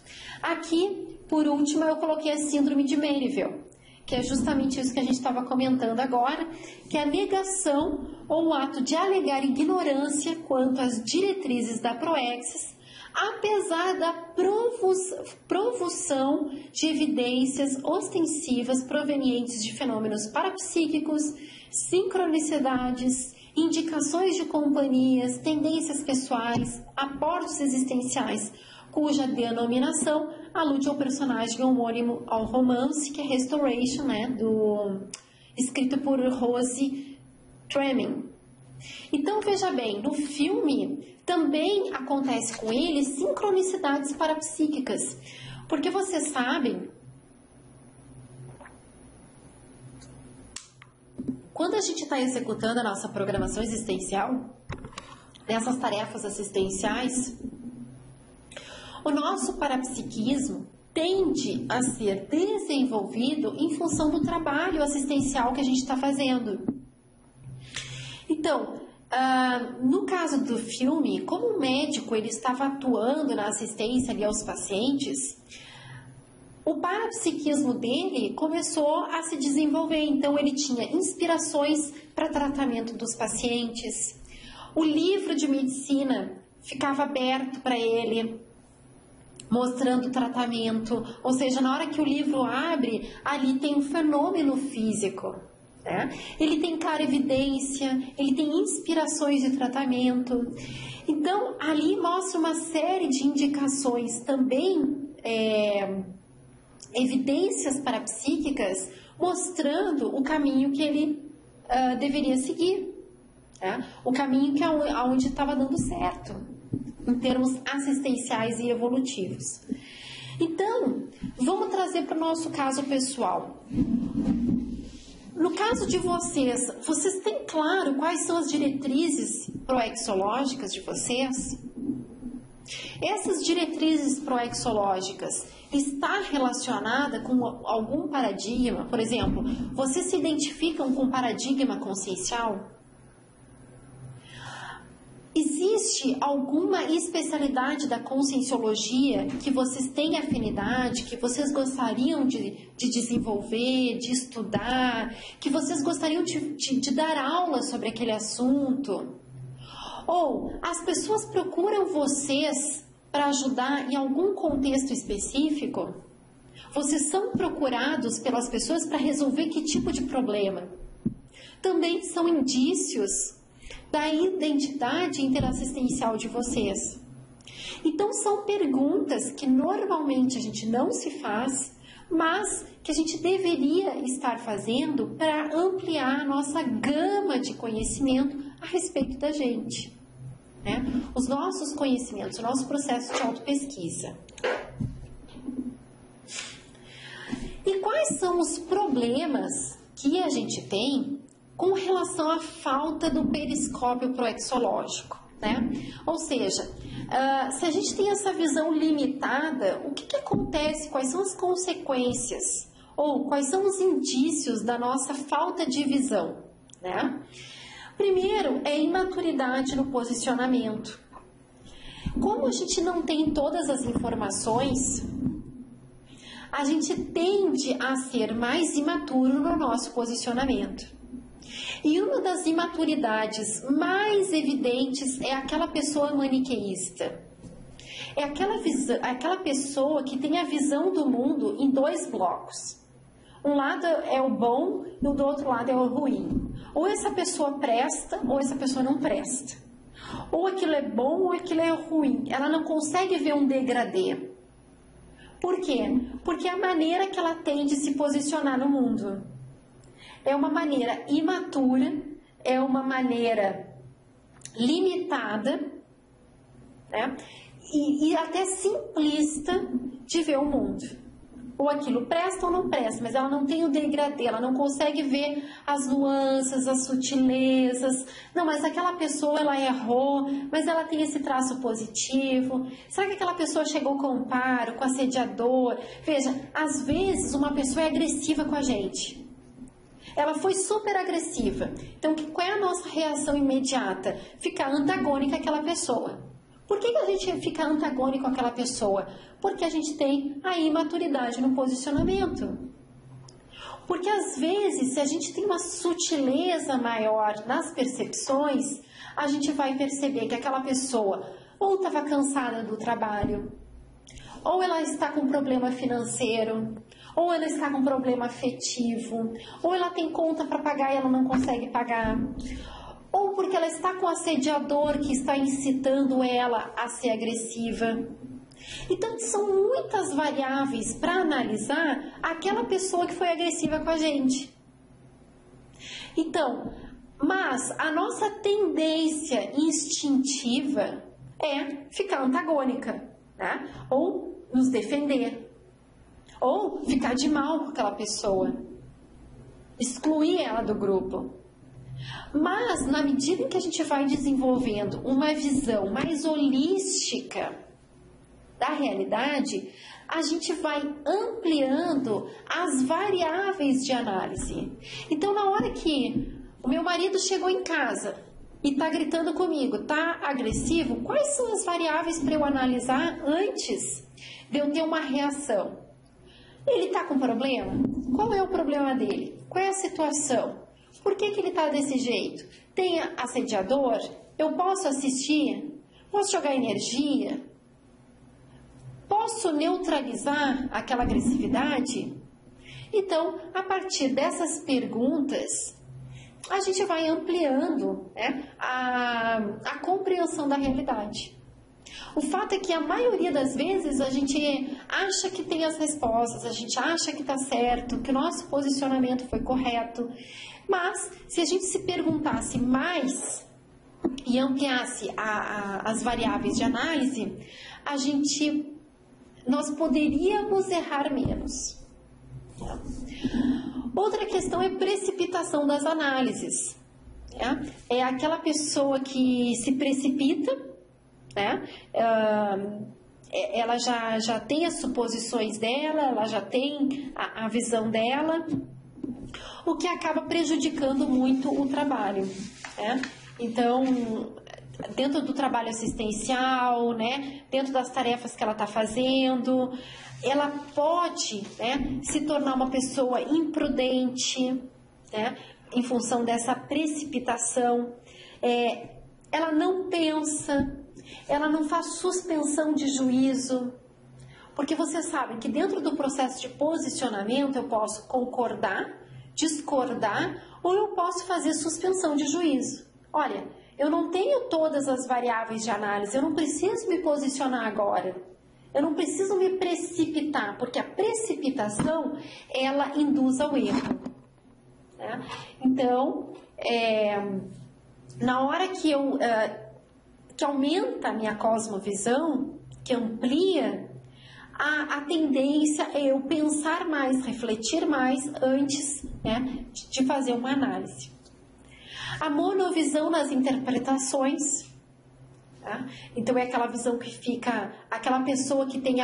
Aqui, por último, eu coloquei a síndrome de Merivale, que é justamente isso que a gente estava comentando agora, que é a negação ou o ato de alegar ignorância quanto às diretrizes da proexis, apesar da provução de evidências ostensivas provenientes de fenômenos parapsíquicos, sincronicidades, indicações de companhias, tendências pessoais, aportes existenciais, cuja denominação alude ao personagem homônimo ao romance, que é Restoration, escrito por Rose Tremain. Então, veja bem, no filme também acontece com ele sincronicidades parapsíquicas, porque vocês sabem, quando a gente está executando a nossa programação existencial, nessas tarefas assistenciais, o nosso parapsiquismo tende a ser desenvolvido em função do trabalho assistencial que a gente está fazendo. Então, no caso do filme, como o médico ele estava atuando na assistência ali aos pacientes, o parapsiquismo dele começou a se desenvolver. Então, ele tinha inspirações para tratamento dos pacientes. O livro de medicina ficava aberto para ele, mostrando o tratamento. Ou seja, na hora que o livro abre, ali tem um fenômeno físico, né? Ele tem clarividência, ele tem inspirações de tratamento. Então, ali mostra uma série de indicações também, evidências parapsíquicas, mostrando o caminho que ele deveria seguir, né? O caminho que aonde estava dando certo, em termos assistenciais e evolutivos. Então, vamos trazer para o nosso caso pessoal. No caso de vocês têm claro quais são as diretrizes proexológicas de vocês? Essas diretrizes proexológicas está relacionada com algum paradigma? Por exemplo, vocês se identificam com paradigma consciencial? Existe alguma especialidade da conscienciologia que vocês têm afinidade, que vocês gostariam de desenvolver, de estudar, que vocês gostariam de dar aula sobre aquele assunto? Ou as pessoas procuram vocês para ajudar em algum contexto específico? Vocês são procurados pelas pessoas para resolver que tipo de problema? Também são indícios da identidade interassistencial de vocês. Então, são perguntas que normalmente a gente não se faz, mas que a gente deveria estar fazendo para ampliar a nossa gama de conhecimento a respeito da gente, né? Os nossos conhecimentos, o nosso processo de autopesquisa. E quais são os problemas que a gente tem com relação à falta do periscópio proexológico, né? Ou seja, se a gente tem essa visão limitada, o que acontece? Quais são as consequências? Ou quais são os indícios da nossa falta de visão, né? Primeiro é imaturidade no posicionamento. Como a gente não tem todas as informações, a gente tende a ser mais imaturo no nosso posicionamento. E uma das imaturidades mais evidentes é aquela pessoa maniqueísta. É aquela pessoa que tem a visão do mundo em dois blocos. Um lado é o bom e o do outro lado é o ruim. Ou essa pessoa presta ou essa pessoa não presta. Ou aquilo é bom ou aquilo é ruim. Ela não consegue ver um degradê. Por quê? Porque é a maneira que ela tem de se posicionar no mundo. É uma maneira imatura, é uma maneira limitada, né? E até simplista de ver o mundo. Ou aquilo presta ou não presta, mas ela não tem o degradê, ela não consegue ver as nuances, as sutilezas. Não, mas aquela pessoa, ela errou, mas ela tem esse traço positivo. Será que aquela pessoa chegou com um paro, com assediador? Veja, às vezes uma pessoa é agressiva com a gente. Ela foi super agressiva. Então, qual é a nossa reação imediata? Ficar antagônica àquela pessoa. Por que a gente fica antagônico àquela pessoa? Porque a gente tem a imaturidade no posicionamento. Porque às vezes, se a gente tem uma sutileza maior nas percepções, a gente vai perceber que aquela pessoa ou estava cansada do trabalho, ou ela está com problema financeiro, ou ela está com problema afetivo, ou ela tem conta para pagar e ela não consegue pagar, ou porque ela está com um assediador que está incitando ela a ser agressiva. Então, são muitas variáveis para analisar aquela pessoa que foi agressiva com a gente. Então, Mas a nossa tendência instintiva é ficar antagônica, né? Ou nos defender, ou ficar de mal com aquela pessoa, excluir ela do grupo. Mas, na medida em que a gente vai desenvolvendo uma visão mais holística da realidade, a gente vai ampliando as variáveis de análise. Então, na hora que o meu marido chegou em casa e está gritando comigo, está agressivo, quais são as variáveis para eu analisar antes de eu ter uma reação? Ele está com problema? Qual é o problema dele? Qual é a situação? Por que ele está desse jeito? Tem assediador? Eu posso assistir? Posso jogar energia? Posso neutralizar aquela agressividade? Então, a partir dessas perguntas, a gente vai ampliando, né, a compreensão da realidade. O fato é que a maioria das vezes a gente acha que tem as respostas, a gente acha que está certo, que o nosso posicionamento foi correto. Mas, se a gente se perguntasse mais e ampliasse as variáveis de análise, nós poderíamos errar menos. Outra questão é precipitação das análises. É aquela pessoa que se precipita, né? Ela já tem as suposições dela, ela já tem a visão dela, o que acaba prejudicando muito o trabalho, né? Então, dentro do trabalho assistencial, né, dentro das tarefas que ela está fazendo, ela pode, né, se tornar uma pessoa imprudente, né, em função dessa precipitação. Ela não pensa, ela não faz suspensão de juízo, porque você sabe que dentro do processo de posicionamento eu posso concordar, discordar, ou eu posso fazer suspensão de juízo. Olha, eu não tenho todas as variáveis de análise, eu não preciso me posicionar agora, eu não preciso me precipitar, porque a precipitação, ela induz ao erro, né? Então, na hora que aumenta a minha cosmovisão, que amplia, a tendência é eu pensar mais, refletir mais antes, né, de fazer uma análise. A monovisão nas interpretações, tá? Então é aquela visão que fica, aquela pessoa que tem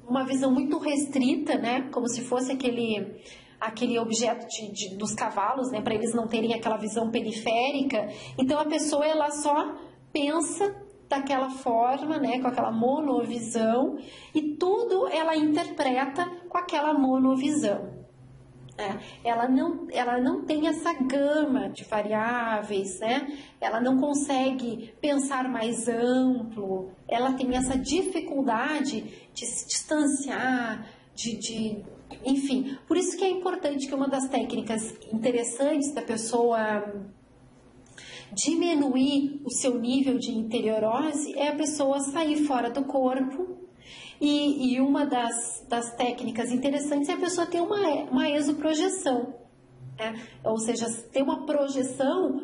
uma visão muito restrita, né, como se fosse aquele objeto dos cavalos, né, para eles não terem aquela visão periférica. Então a pessoa ela só pensa daquela forma, né, com aquela monovisão, e tudo ela interpreta com aquela monovisão. Ela não tem essa gama de variáveis, né? Ela não consegue pensar mais amplo, ela tem essa dificuldade de se distanciar, enfim. Por isso que é importante que uma das técnicas interessantes da pessoa diminuir o seu nível de interiorose é a pessoa sair fora do corpo. E uma das técnicas interessantes é a pessoa ter uma exoprojeção, né? Ou seja, ter uma projeção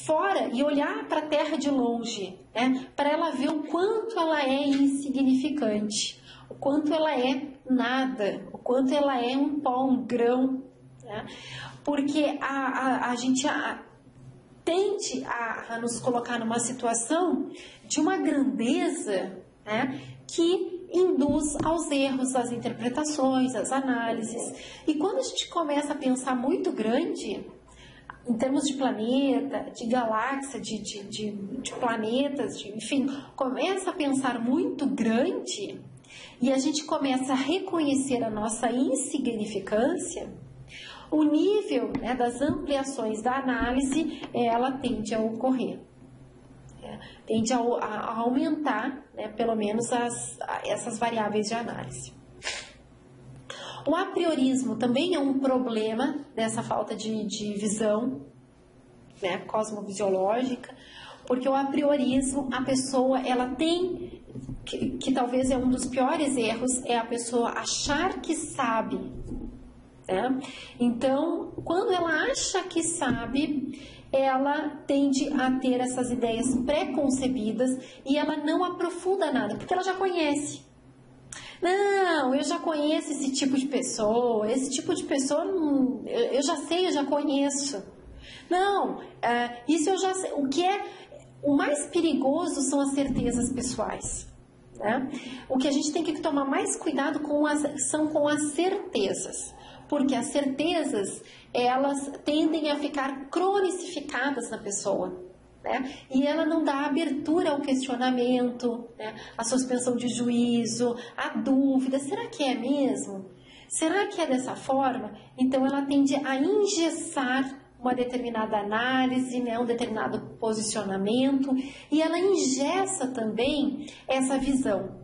fora e olhar para a Terra de longe, né? Para ela ver o quanto ela é insignificante, o quanto ela é nada, o quanto ela é um pó, um grão, né? Porque a gente tende a nos colocar numa situação de uma grandeza, né, que induz aos erros, às interpretações, às análises. E quando a gente começa a pensar muito grande, em termos de planeta, de galáxia, de planetas, enfim, começa a pensar muito grande e a gente começa a reconhecer a nossa insignificância, o nível, né, das ampliações da análise, ela tende a ocorrer. Tende a aumentar, né, pelo menos essas variáveis de análise. O apriorismo também é um problema dessa falta de visão, né, cosmovisiológica, porque o apriorismo, a pessoa, ela tem, que talvez é um dos piores erros, é a pessoa achar que sabe, né? Então, quando ela acha que sabe, ela tende a ter essas ideias pré-concebidas e ela não aprofunda nada, porque ela já conhece. Não, eu já conheço esse tipo de pessoa, eu já sei, eu já conheço. Não, isso eu já sei. O mais perigoso são as certezas pessoais. Né? O que a gente tem que tomar mais cuidado são com as certezas, porque as certezas, elas tendem a ficar cronicificadas na pessoa. Né? E ela não dá abertura ao questionamento, né? A suspensão de juízo, a dúvida, será que é mesmo? Será que é dessa forma? Então ela tende a engessar uma determinada análise, né? Um determinado posicionamento, e ela engessa também essa visão.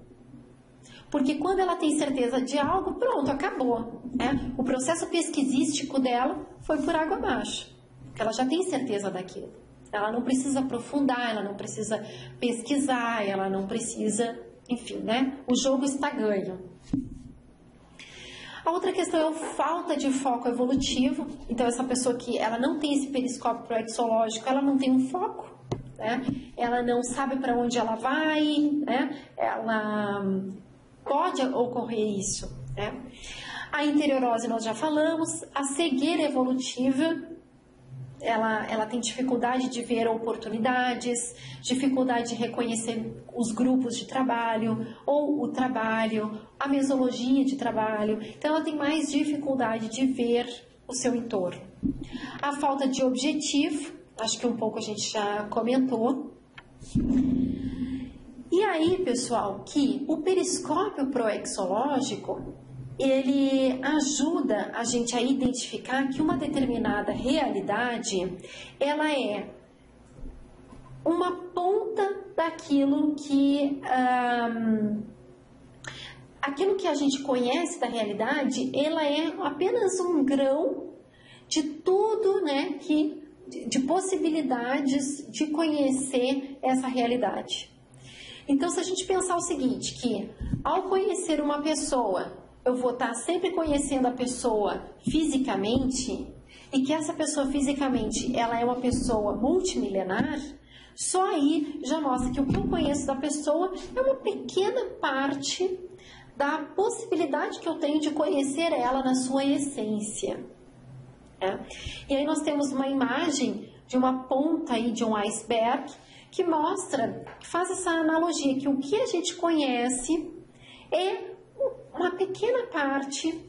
Porque quando ela tem certeza de algo, pronto, acabou. Né? O processo pesquisístico dela foi por água abaixo, porque ela já tem certeza daquilo. Ela não precisa aprofundar, ela não precisa pesquisar, ela não precisa, enfim, né? O jogo está ganho. A outra questão é a falta de foco evolutivo. Então, essa pessoa que ela não tem esse periscópio proexológico, ela não tem um foco, né? Ela não sabe para onde ela vai, né? Ela pode ocorrer isso, né? A interiorose nós já falamos, a cegueira evolutiva. Ela tem dificuldade de ver oportunidades, dificuldade de reconhecer os grupos de trabalho ou o trabalho, a mesologia de trabalho. Então, ela tem mais dificuldade de ver o seu entorno. A falta de objetivo, acho que um pouco a gente já comentou. E aí, pessoal, que o periscópio proexológico, ele ajuda a gente a identificar que uma determinada realidade, ela é uma ponta daquilo que aquilo que a gente conhece da realidade, ela é apenas um grão de tudo, né, de possibilidades de conhecer essa realidade. Então, se a gente pensar o seguinte, que ao conhecer uma pessoa, eu vou estar sempre conhecendo a pessoa fisicamente, e que essa pessoa fisicamente ela é uma pessoa multimilenar, só aí já mostra que o que eu conheço da pessoa é uma pequena parte da possibilidade que eu tenho de conhecer ela na sua essência. Né? E aí nós temos uma imagem de uma ponta aí de um iceberg que mostra, que faz essa analogia, que o que a gente conhece é uma pequena parte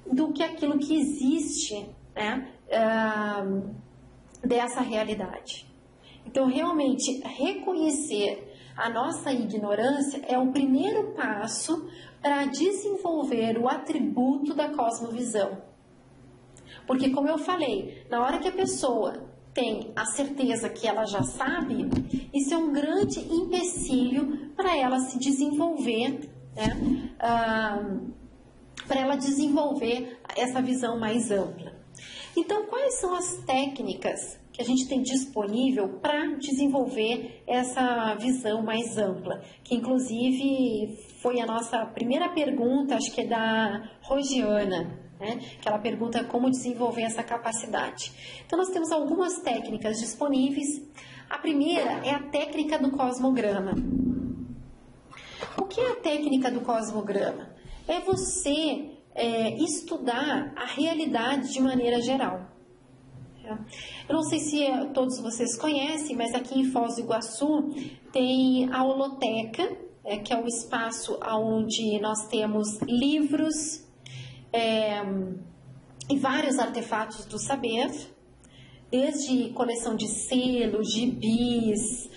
do que aquilo que existe, né, dessa realidade. Então, realmente, reconhecer a nossa ignorância é o primeiro passo para desenvolver o atributo da cosmovisão. Porque, como eu falei, na hora que a pessoa tem a certeza que ela já sabe, isso é um grande empecilho para ela se desenvolver, né? Para ela desenvolver essa visão mais ampla. Então, quais são as técnicas que a gente tem disponível para desenvolver essa visão mais ampla? Que, inclusive, foi a nossa primeira pergunta, acho que é da Rosiana, né? Que ela pergunta como desenvolver essa capacidade. Então, nós temos algumas técnicas disponíveis. A primeira é a técnica do cosmograma. O que é a técnica do cosmograma? É você estudar a realidade de maneira geral. Eu não sei se todos vocês conhecem, mas aqui em Foz do Iguaçu tem a holoteca, que é o espaço onde nós temos livros e vários artefatos do saber, desde coleção de selos, gibis,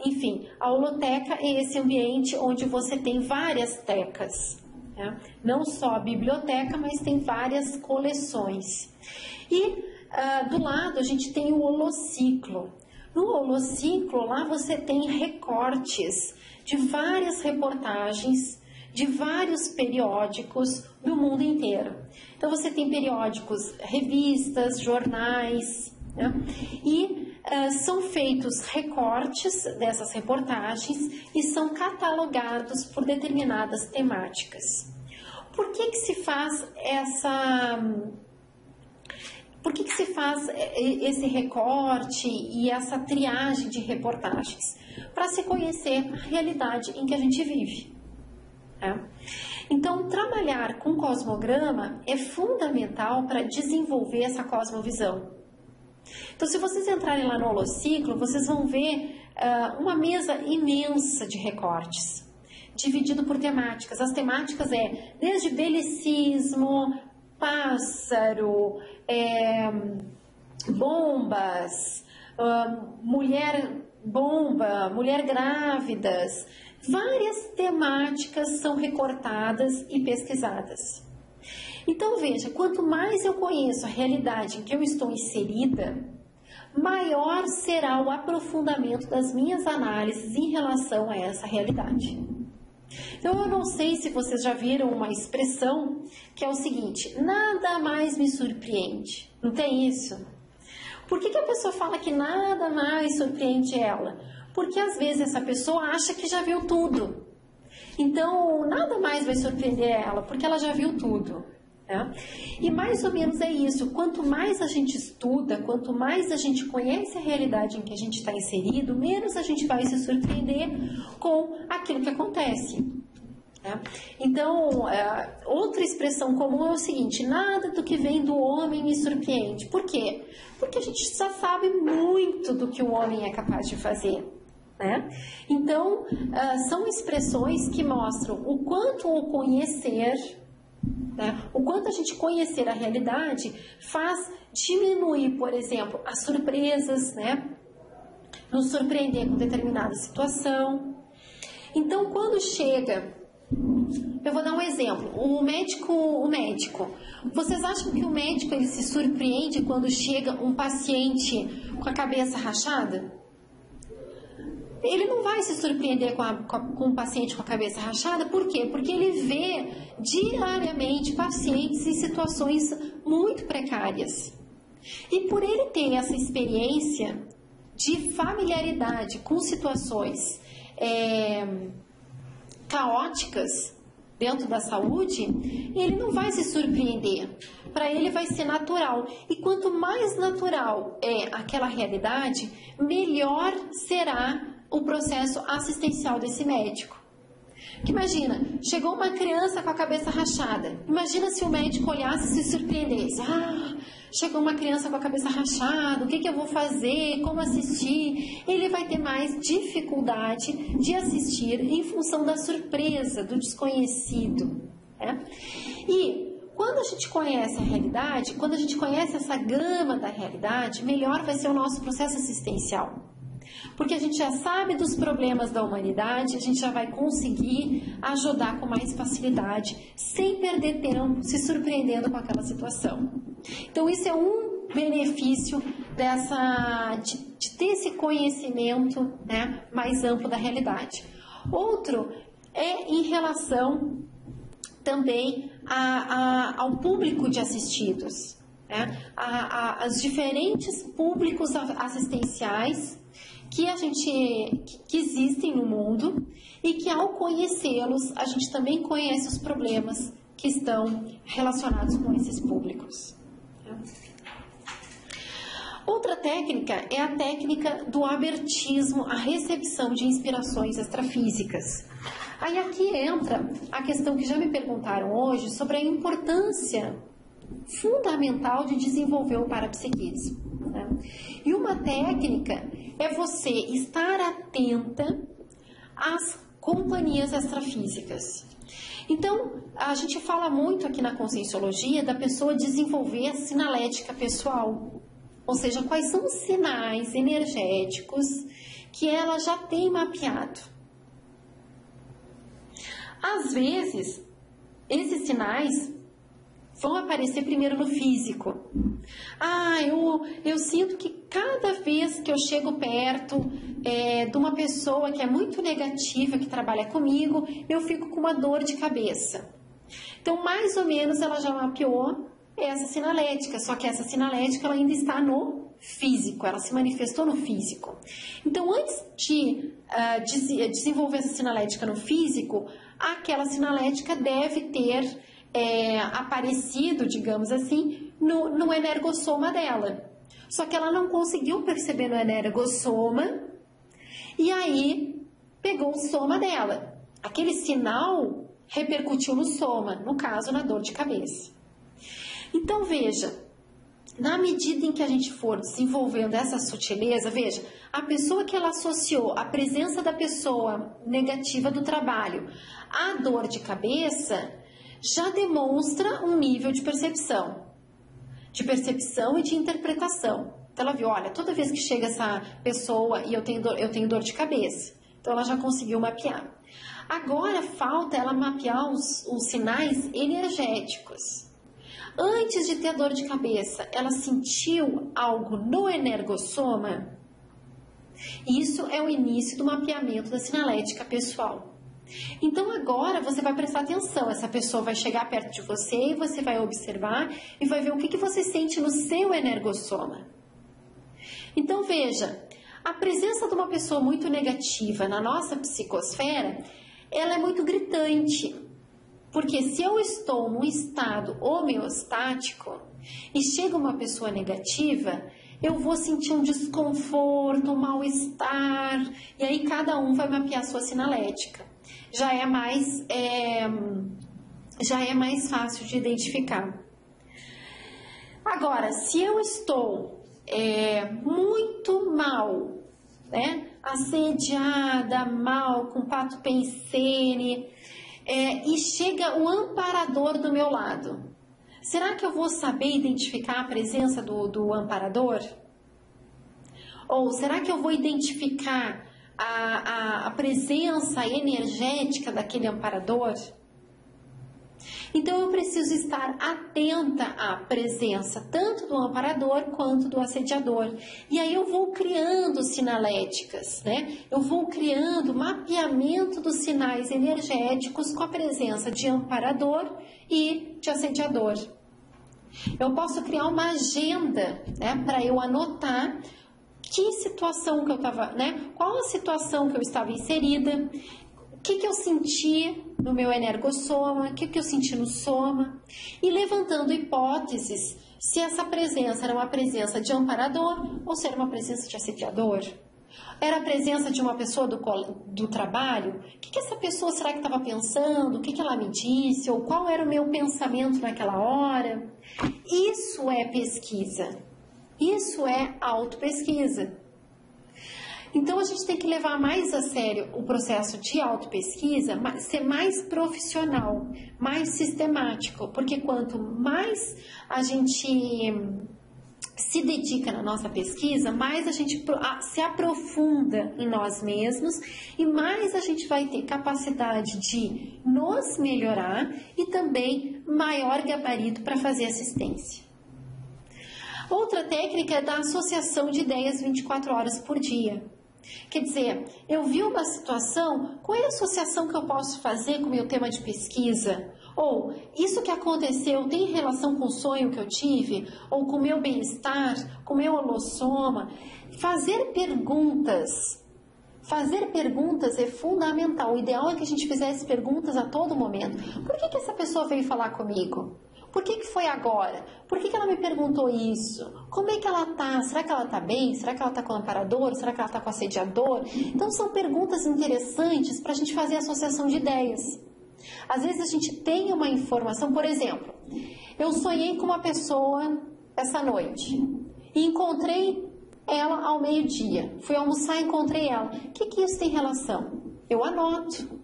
enfim, a holoteca é esse ambiente onde você tem várias tecas, né? Não só a biblioteca, mas tem várias coleções. E do lado a gente tem o holociclo. No holociclo, lá você tem recortes de várias reportagens, de vários periódicos do mundo inteiro. Então você tem periódicos, revistas, jornais, né? E são feitos recortes dessas reportagens e são catalogados por determinadas temáticas. Por que se faz por que se faz esse recorte e essa triagem de reportagens? Para se conhecer a realidade em que a gente vive. Então, trabalhar com cosmograma é fundamental para desenvolver essa cosmovisão. Então, se vocês entrarem lá no Holociclo, vocês vão ver uma mesa imensa de recortes, dividido por temáticas. As temáticas desde belicismo, pássaro, bombas, mulher bomba, mulher grávidas. Várias temáticas são recortadas e pesquisadas. Então, veja, quanto mais eu conheço a realidade em que eu estou inserida, maior será o aprofundamento das minhas análises em relação a essa realidade. Então, eu não sei se vocês já viram uma expressão que é o seguinte: nada mais me surpreende. Não tem isso? Por que a pessoa fala que nada mais surpreende ela? Porque às vezes essa pessoa acha que já viu tudo. Então, nada mais vai surpreender ela, porque ela já viu tudo. E mais ou menos é isso. Quanto mais a gente estuda, quanto mais a gente conhece a realidade em que a gente está inserido, menos a gente vai se surpreender com aquilo que acontece. Então, outra expressão comum é o seguinte: nada do que vem do homem me surpreende. Por quê? Porque a gente já sabe muito do que o homem é capaz de fazer. Então, são expressões que mostram o quanto o conhecer, o quanto a gente conhecer a realidade faz diminuir, por exemplo, as surpresas, nos surpreender com determinada situação. Então, quando chega, eu vou dar um exemplo, o médico, vocês acham que o médico ele se surpreende quando chega um paciente com a cabeça rachada? Ele não vai se surpreender com um paciente com a cabeça rachada. Por quê? Porque ele vê diariamente pacientes em situações muito precárias. E por ele ter essa experiência de familiaridade com situações caóticas dentro da saúde, ele não vai se surpreender. Para ele vai ser natural. E quanto mais natural é aquela realidade, melhor será o processo assistencial desse médico. Porque imagina, chegou uma criança com a cabeça rachada. Imagina se o médico olhasse e se surpreendesse. Chegou uma criança com a cabeça rachada, o que eu vou fazer, como assistir? Ele vai ter mais dificuldade de assistir em função da surpresa, do desconhecido. E quando a gente conhece a realidade, quando a gente conhece essa gama da realidade, melhor vai ser o nosso processo assistencial. Porque a gente já sabe dos problemas da humanidade, a gente já vai conseguir ajudar com mais facilidade, sem perder tempo, se surpreendendo com aquela situação. Então, isso é um benefício de ter esse conhecimento mais amplo da realidade. Outro é em relação também ao público de assistidos, as diferentes públicos assistenciais que existem no mundo e que ao conhecê-los a gente também conhece os problemas que estão relacionados com esses públicos. Outra técnica é a técnica do abertismo, a recepção de inspirações extrafísicas. Aí aqui entra a questão que já me perguntaram hoje sobre a importância fundamental de desenvolver o parapsiquismo. E uma técnica é você estar atenta às companhias extrafísicas. Então, a gente fala muito aqui na Conscienciologia da pessoa desenvolver a sinalética pessoal. Ou seja, quais são os sinais energéticos que ela já tem mapeado. Às vezes, esses sinais vão aparecer primeiro no físico. Eu sinto que cada vez que eu chego perto de uma pessoa que é muito negativa, que trabalha comigo, eu fico com uma dor de cabeça. Então, mais ou menos, ela já mapeou essa sinalética, só que essa sinalética ela ainda está no físico, ela se manifestou no físico. Então, antes de desenvolver essa sinalética no físico, aquela sinalética deve ter aparecido, digamos assim, no energossoma dela. Só que ela não conseguiu perceber no energossoma e aí pegou o soma dela. Aquele sinal repercutiu no soma, no caso, na dor de cabeça. Então, veja, na medida em que a gente for desenvolvendo essa sutileza, veja, a pessoa que ela associou a presença da pessoa negativa do trabalho à dor de cabeça, já demonstra um nível de percepção e de interpretação. Então, ela viu, olha, toda vez que chega essa pessoa e eu tenho dor de cabeça. Então, ela já conseguiu mapear. Agora, falta ela mapear os sinais energéticos. Antes de ter dor de cabeça, ela sentiu algo no energossoma? Isso é o início do mapeamento da sinalética pessoal. Então, agora você vai prestar atenção. Essa pessoa vai chegar perto de você e você vai observar e vai ver o que você sente no seu energossoma. Então, veja, a presença de uma pessoa muito negativa na nossa psicosfera, ela é muito gritante. Porque se eu estou num estado homeostático e chega uma pessoa negativa, eu vou sentir um desconforto, um mal-estar, e aí cada um vai mapear a sua sinalética. Já é mais fácil de identificar. Agora, se eu estou muito mal, né? Assediada, mal, com pato pensene, e chega um amparador do meu lado, será que eu vou saber identificar a presença do amparador? Ou será que eu vou identificar a presença energética daquele amparador? Então, eu preciso estar atenta à presença tanto do amparador quanto do assediador. E aí eu vou criando sinaléticas, né? Eu vou criando mapeamento dos sinais energéticos com a presença de amparador e de assediador. Eu posso criar uma agenda, né, para eu anotar que situação que eu estava, né? Qual a situação que eu estava inserida, o que eu senti no meu energossoma, o que eu senti no soma, e levantando hipóteses se essa presença era uma presença de amparador ou se era uma presença de assediador. Era a presença de uma pessoa do trabalho? O que essa pessoa será que estava pensando? O que ela me disse? Ou qual era o meu pensamento naquela hora? Isso é pesquisa. Isso é autopesquisa. Então, a gente tem que levar mais a sério o processo de autopesquisa, ser mais profissional, mais sistemático, porque quanto mais a gente se dedica na nossa pesquisa, mais a gente se aprofunda em nós mesmos e mais a gente vai ter capacidade de nos melhorar e também maior gabarito para fazer assistência. Outra técnica é da associação de ideias 24 horas por dia. Quer dizer, eu vi uma situação, qual é a associação que eu posso fazer com o meu tema de pesquisa? Ou, isso que aconteceu tem relação com o sonho que eu tive? Ou com o meu bem-estar, com o meu holossoma? Fazer perguntas é fundamental. O ideal é que a gente fizesse perguntas a todo momento. Por que essa pessoa veio falar comigo? Por que foi agora? Por que ela me perguntou isso? Como é que ela tá? Será que ela tá bem? Será que ela tá com o amparador? Será que ela tá com o assediador? Então, são perguntas interessantes para a gente fazer associação de ideias. Às vezes, a gente tem uma informação, por exemplo, eu sonhei com uma pessoa essa noite e encontrei ela ao meio-dia. Fui almoçar e encontrei ela. O que isso tem relação? Eu anoto.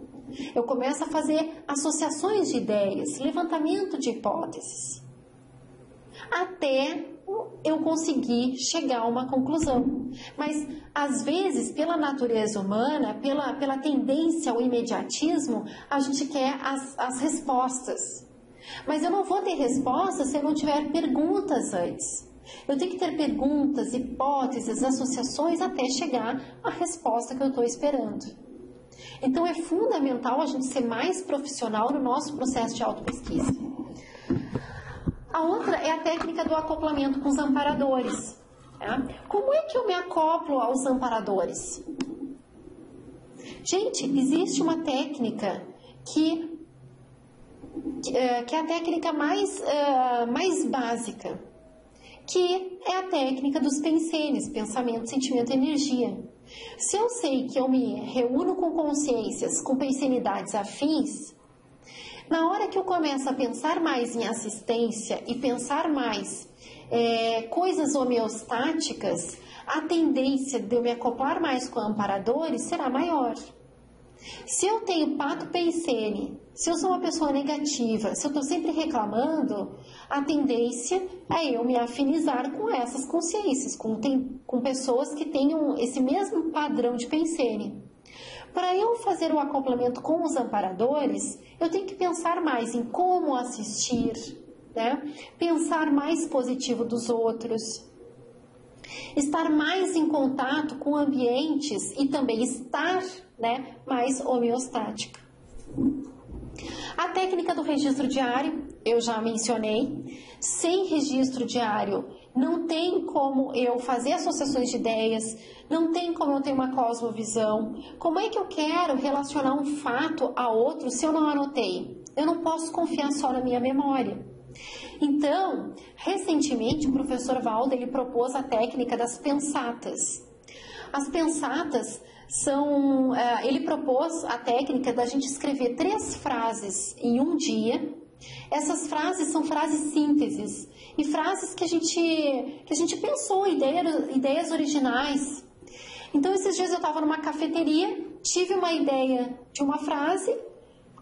Eu começo a fazer associações de ideias, levantamento de hipóteses, até eu conseguir chegar a uma conclusão. Mas, às vezes, pela natureza humana, pela tendência ao imediatismo, a gente quer as respostas. Mas eu não vou ter respostas se eu não tiver perguntas antes. Eu tenho que ter perguntas, hipóteses, associações, até chegar à resposta que eu estou esperando. Então, é fundamental a gente ser mais profissional no nosso processo de autopesquisa. A outra é a técnica do acoplamento com os amparadores. Tá? Como é que eu me acoplo aos amparadores? Gente, existe uma técnica que que é a técnica mais básica, que é a técnica dos pensenes, pensamento, sentimento e energia. Se eu sei que eu me reúno com consciências, com pensenidades afins, na hora que eu começo a pensar mais em assistência e pensar mais coisas homeostáticas, a tendência de eu me acoplar mais com amparadores será maior. Se eu tenho pato pensene, se eu sou uma pessoa negativa, se eu estou sempre reclamando, a tendência é eu me afinizar com essas consciências, com pessoas que tenham esse mesmo padrão de pensene. Para eu fazer o acoplamento com os amparadores, eu tenho que pensar mais em como assistir, né? Pensar mais positivo dos outros, estar mais em contato com ambientes e também estar, né, mais homeostática. A técnica do registro diário, eu já mencionei. Sem registro diário, não tem como eu fazer associações de ideias, não tem como eu ter uma cosmovisão. Como é que eu quero relacionar um fato a outro se eu não anotei? Eu não posso confiar só na minha memória. Então, recentemente, o professor Valdo, ele propôs a técnica das pensatas. As pensatas são... ele propôs a técnica da gente escrever 3 frases em um dia. Essas frases são frases sínteses e frases que a gente pensou, ideias originais. Então, esses dias eu estava numa cafeteria, tive uma ideia de uma frase,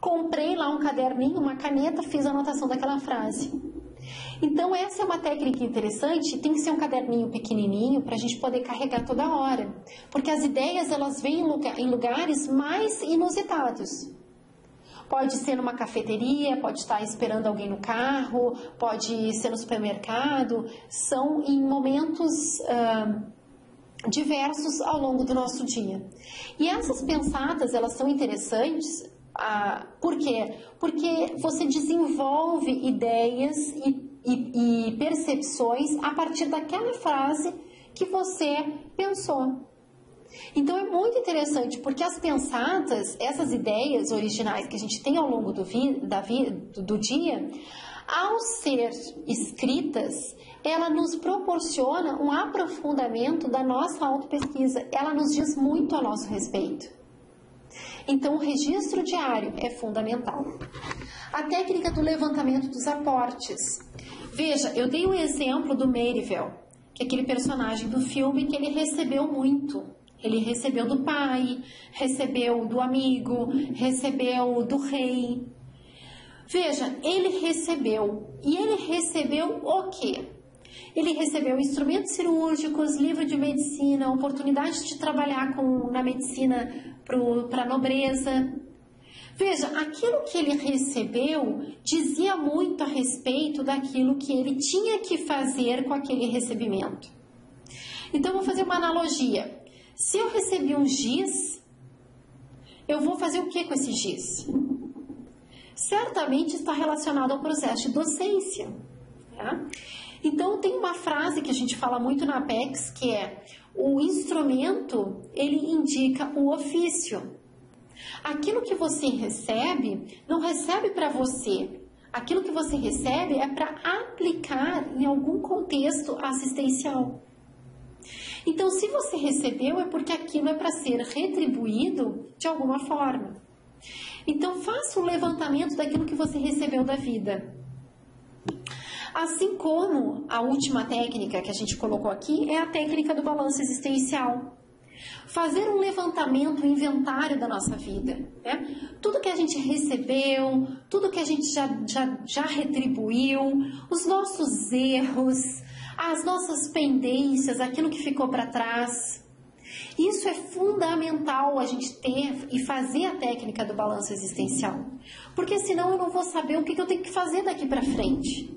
comprei lá um caderninho, uma caneta, fiz a anotação daquela frase. Então, essa é uma técnica interessante, tem que ser um caderninho pequenininho para a gente poder carregar toda hora, porque as ideias, elas vêm em lugares mais inusitados. Pode ser numa cafeteria, pode estar esperando alguém no carro, pode ser no supermercado, são em momentos diversos ao longo do nosso dia. E essas pensatas, elas são interessantes, por quê? Porque você desenvolve ideias e percepções a partir daquela frase que você pensou. Então é muito interessante, porque as pensatas, essas ideias originais que a gente tem ao longo do dia, ao ser escritas, ela nos proporciona um aprofundamento da nossa autopesquisa, ela nos diz muito a nosso respeito. Então o registro diário é fundamental. A técnica do levantamento dos aportes. Veja, eu dei um exemplo do Merivale, que é aquele personagem do filme que ele recebeu muito. Ele recebeu do pai, recebeu do amigo, recebeu do rei. Veja, ele recebeu. E ele recebeu o quê? Ele recebeu instrumentos cirúrgicos, livro de medicina, oportunidade de trabalhar na medicina para a nobreza. Veja, aquilo que ele recebeu dizia muito a respeito daquilo que ele tinha que fazer com aquele recebimento. Então, eu vou fazer uma analogia. Se eu recebi um giz, eu vou fazer o que com esse giz? Certamente está relacionado ao processo de docência. Tá? Então, tem uma frase que a gente fala muito na Apex, que é: o instrumento, ele indica o ofício. Aquilo que você recebe, não recebe para você. Aquilo que você recebe é para aplicar em algum contexto assistencial. Então, se você recebeu, é porque aquilo é para ser retribuído de alguma forma. Então, faça um levantamento daquilo que você recebeu da vida. Assim como a última técnica que a gente colocou aqui é a técnica do balanço existencial. Fazer um levantamento, um inventário da nossa vida. Né? Tudo que a gente recebeu, tudo que a gente já retribuiu, os nossos erros, as nossas pendências, aquilo que ficou para trás. Isso é fundamental a gente ter e fazer a técnica do balanço existencial. Porque senão eu não vou saber o que eu tenho que fazer daqui para frente.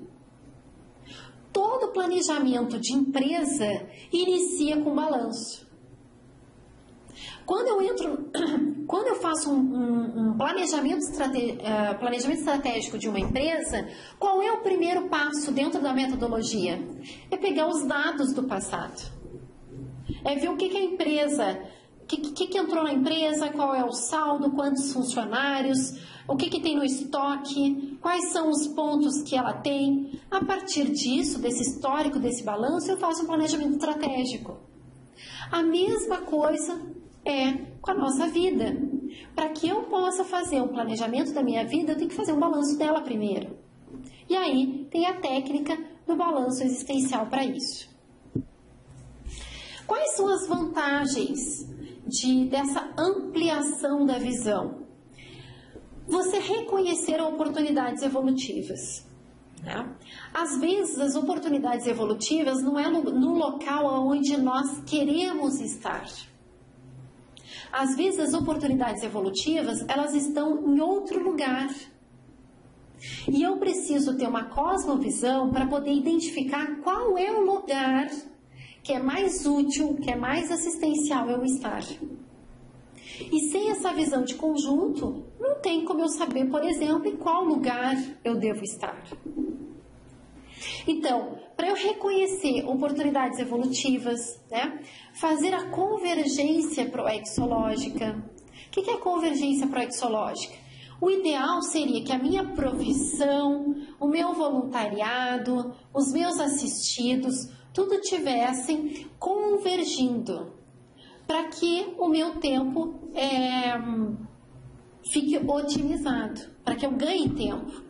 Todo planejamento de empresa inicia com balanço. Quando eu faço um planejamento estratégico de uma empresa, qual é o primeiro passo dentro da metodologia? É pegar os dados do passado. É ver o que a empresa que entrou na empresa, qual é o saldo, quantos funcionários, o que tem no estoque, quais são os pontos que ela tem. A partir disso, desse histórico, desse balanço, eu faço um planejamento estratégico. A mesma coisa é com a nossa vida. Para que eu possa fazer um planejamento da minha vida, eu tenho que fazer um balanço dela primeiro. E aí tem a técnica do balanço existencial para isso. Quais são as vantagens dessa ampliação da visão? Você reconhecer oportunidades evolutivas. Né? Às vezes, as oportunidades evolutivas não é no local onde nós queremos estar. Às vezes, as oportunidades evolutivas, elas estão em outro lugar. E eu preciso ter uma cosmovisão para poder identificar qual é o lugar que é mais útil, que é mais assistencial eu estar. E sem essa visão de conjunto, não tem como eu saber, por exemplo, em qual lugar eu devo estar. Então, para eu reconhecer oportunidades evolutivas, né, fazer a convergência proexológica. O que é a convergência proexológica? O ideal seria que a minha profissão, o meu voluntariado, os meus assistidos, tudo tivessem convergindo para que o meu tempo fique otimizado, para que eu ganhe tempo.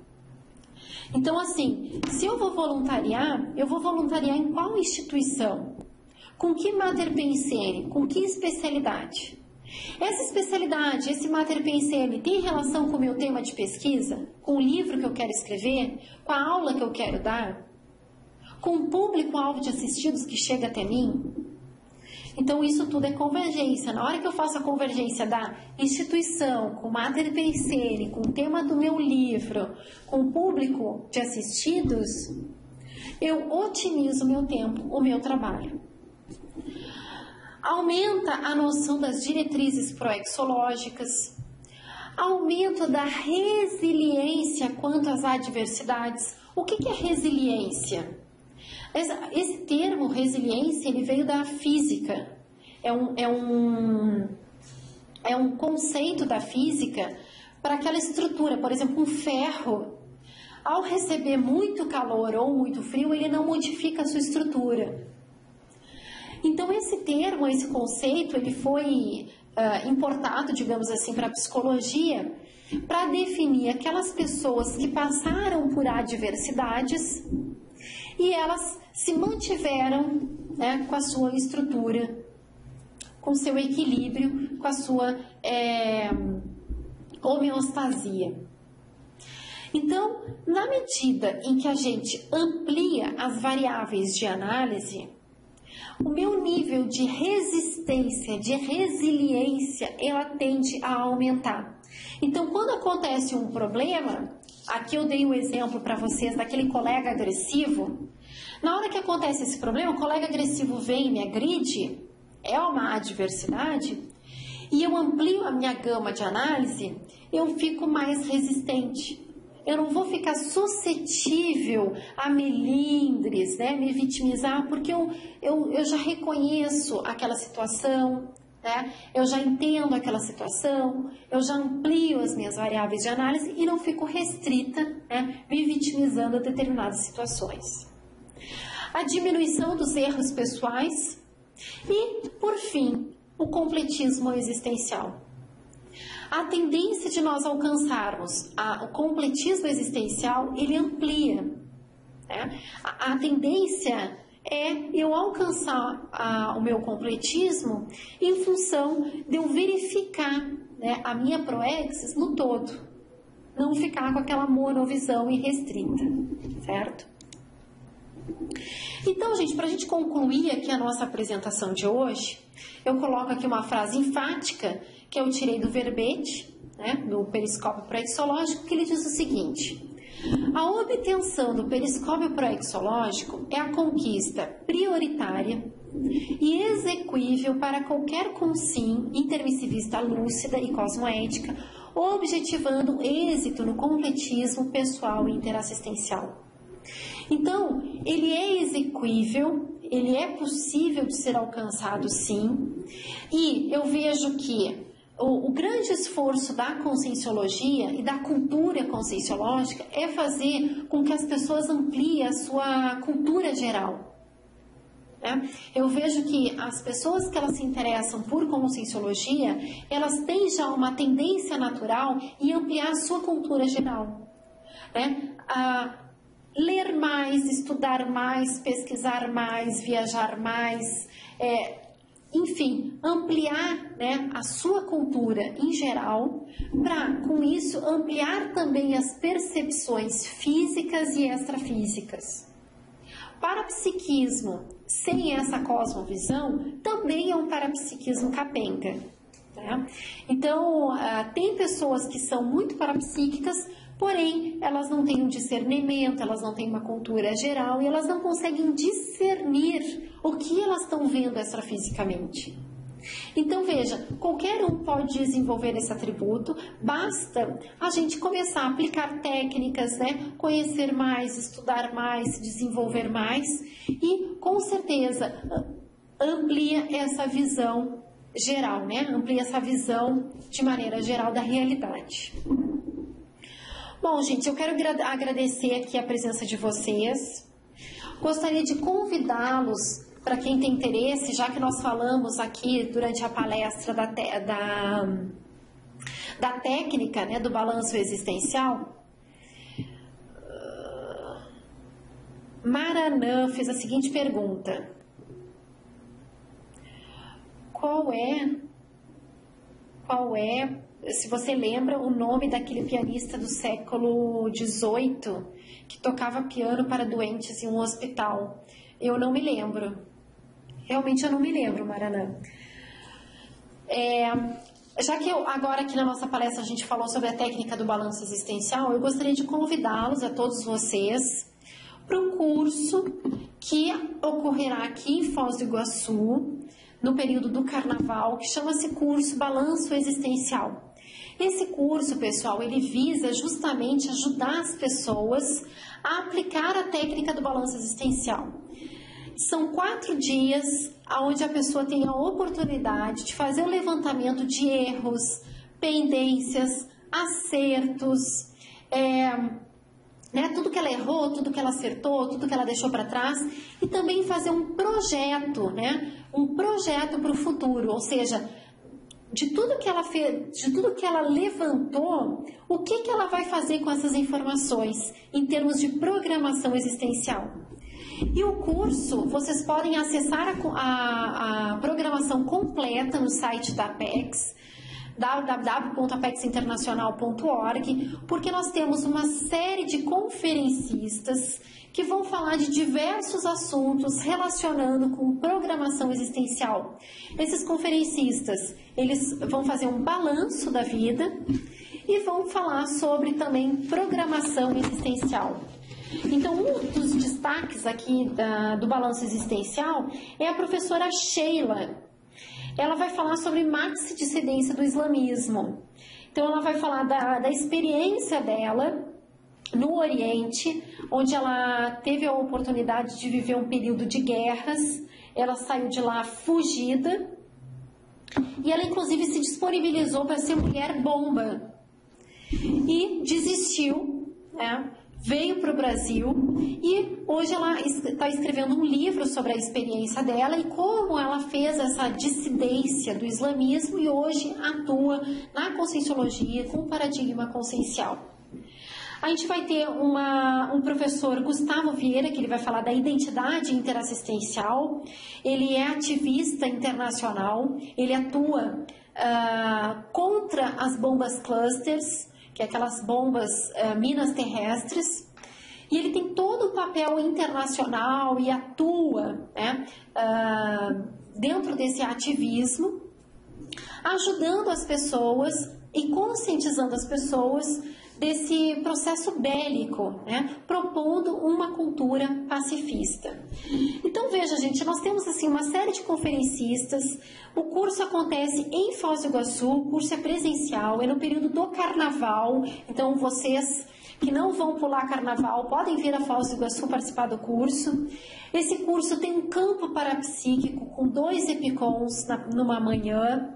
Então, assim, se eu vou voluntariar em qual instituição? Com que mater pensare? Com que especialidade? Essa especialidade, esse mater pensare, tem relação com o meu tema de pesquisa? Com o livro que eu quero escrever? Com a aula que eu quero dar? Com o público-alvo de assistidos que chega até mim? Então, isso tudo é convergência. Na hora que eu faço a convergência da instituição, com o mater pensare, com o tema do meu livro, com o público de assistidos, eu otimizo o meu tempo, o meu trabalho. Aumenta a noção das diretrizes proexológicas, aumento da resiliência quanto às adversidades. O que é resiliência? Esse termo resiliência, ele veio da física. É um conceito da física para aquela estrutura. Por exemplo, um ferro, ao receber muito calor ou muito frio, ele não modifica a sua estrutura. Então, esse termo, esse conceito, ele foi importado, digamos assim, para a psicologia, para definir aquelas pessoas que passaram por adversidades e elas se mantiveram, né, com a sua estrutura, com o seu equilíbrio, com a sua homeostasia. Então, na medida em que a gente amplia as variáveis de análise, o meu nível de resistência, de resiliência, ela tende a aumentar. Então, quando acontece um problema, aqui eu dei um exemplo para vocês daquele colega agressivo. Na hora que acontece esse problema, o colega agressivo vem e me agride, é uma adversidade, e eu amplio a minha gama de análise, eu fico mais resistente. Eu não vou ficar suscetível a melindres, né, me vitimizar, porque eu já reconheço aquela situação, né, eu já entendo aquela situação, eu já amplio as minhas variáveis de análise e não fico restrita, né, me vitimizando a determinadas situações. A diminuição dos erros pessoais e, por fim, o completismo existencial. A tendência de nós alcançarmos o completismo existencial, ele amplia. Né? A tendência é eu alcançar o meu completismo em função de eu verificar, né, a minha proexis no todo. Não ficar com aquela monovisão irrestrita, certo? Então, gente, para a gente concluir aqui a nossa apresentação de hoje, eu coloco aqui uma frase enfática que eu tirei do verbete, né, do periscópio proexológico, que ele diz o seguinte: a obtenção do periscópio proexológico é a conquista prioritária e execuível para qualquer consim intermissivista lúcida e cosmoética, objetivando êxito no completismo pessoal e interassistencial. Então, ele é execuível ele é possível de ser alcançado sim, e eu vejo que o grande esforço da conscienciologia e da cultura conscienciológica é fazer com que as pessoas ampliem a sua cultura geral. Né? Eu vejo que as pessoas que elas se interessam por conscienciologia, elas têm já uma tendência natural em ampliar a sua cultura geral. Né? Ler mais, estudar mais, pesquisar mais, viajar mais, enfim, ampliar, né, a sua cultura em geral, para, com isso, ampliar também as percepções físicas e extrafísicas. Parapsiquismo sem essa cosmovisão também é um parapsiquismo capenga. Né? Então, tem pessoas que são muito parapsíquicas, porém, elas não têm um discernimento, elas não têm uma cultura geral e elas não conseguem discernir o que elas estão vendo extrafisicamente. Então, veja, qualquer um pode desenvolver esse atributo, basta a gente começar a aplicar técnicas, né? Conhecer mais, estudar mais, desenvolver mais e, com certeza, amplia essa visão geral, né? Amplia essa visão de maneira geral da realidade. Bom, gente, eu quero agradecer aqui a presença de vocês. Gostaria de convidá-los, para quem tem interesse, já que nós falamos aqui durante a palestra da técnica, né, do balanço existencial. Maranã fez a seguinte pergunta: qual é, se você lembra, o nome daquele pianista do século XVIII que tocava piano para doentes em um hospital? Eu não me lembro. Realmente eu não me lembro, Maranã. Já que agora aqui na nossa palestra a gente falou sobre a técnica do balanço existencial, eu gostaria de convidá-los, a todos vocês, para um curso que ocorrerá aqui em Foz do Iguaçu, no período do Carnaval, que chama-se curso Balanço Existencial. Esse curso, pessoal, ele visa justamente ajudar as pessoas a aplicar a técnica do balanço existencial. São 4 dias onde a pessoa tem a oportunidade de fazer o levantamento de erros, pendências, acertos, né, tudo que ela errou, tudo que ela acertou, tudo que ela deixou para trás, e também fazer um projeto, né, um projeto para o futuro, ou seja, de tudo que ela fez, de tudo que ela levantou, o que ela vai fazer com essas informações em termos de programação existencial. E o curso, vocês podem acessar a programação completa no site da Apex, www.apexinternacional.org, porque nós temos uma série de conferencistas que vão falar de diversos assuntos relacionando com programação existencial. Esses conferencistas, eles vão fazer um balanço da vida e vão falar sobre também programação existencial. Então, um dos destaques aqui do balanço existencial é a professora Sheila. Ela vai falar sobre maxi-dissidência do islamismo. Então, ela vai falar da experiência dela no Oriente, onde ela teve a oportunidade de viver um período de guerras. Ela saiu de lá fugida e ela, inclusive, se disponibilizou para ser mulher bomba e desistiu, né? Veio para o Brasil e hoje ela está escrevendo um livro sobre a experiência dela e como ela fez essa dissidência do islamismo e hoje atua na conscienciologia com o paradigma consciencial. A gente vai ter um professor, Gustavo Vieira, que ele vai falar da identidade interassistencial. Ele é ativista internacional, ele atua contra as bombas clusters, que é aquelas bombas, minas terrestres, e ele tem todo o papel internacional e atua, né, dentro desse ativismo, ajudando as pessoas e conscientizando as pessoas desse processo bélico, né, propondo uma cultura pacifista. Então, veja, gente, nós temos assim uma série de conferencistas. O curso acontece em Foz do Iguaçu, o curso é presencial, é no período do Carnaval, então vocês que não vão pular carnaval podem vir a Foz do Iguaçu participar do curso. Esse curso tem um campo parapsíquico com 2 EPICONs numa manhã.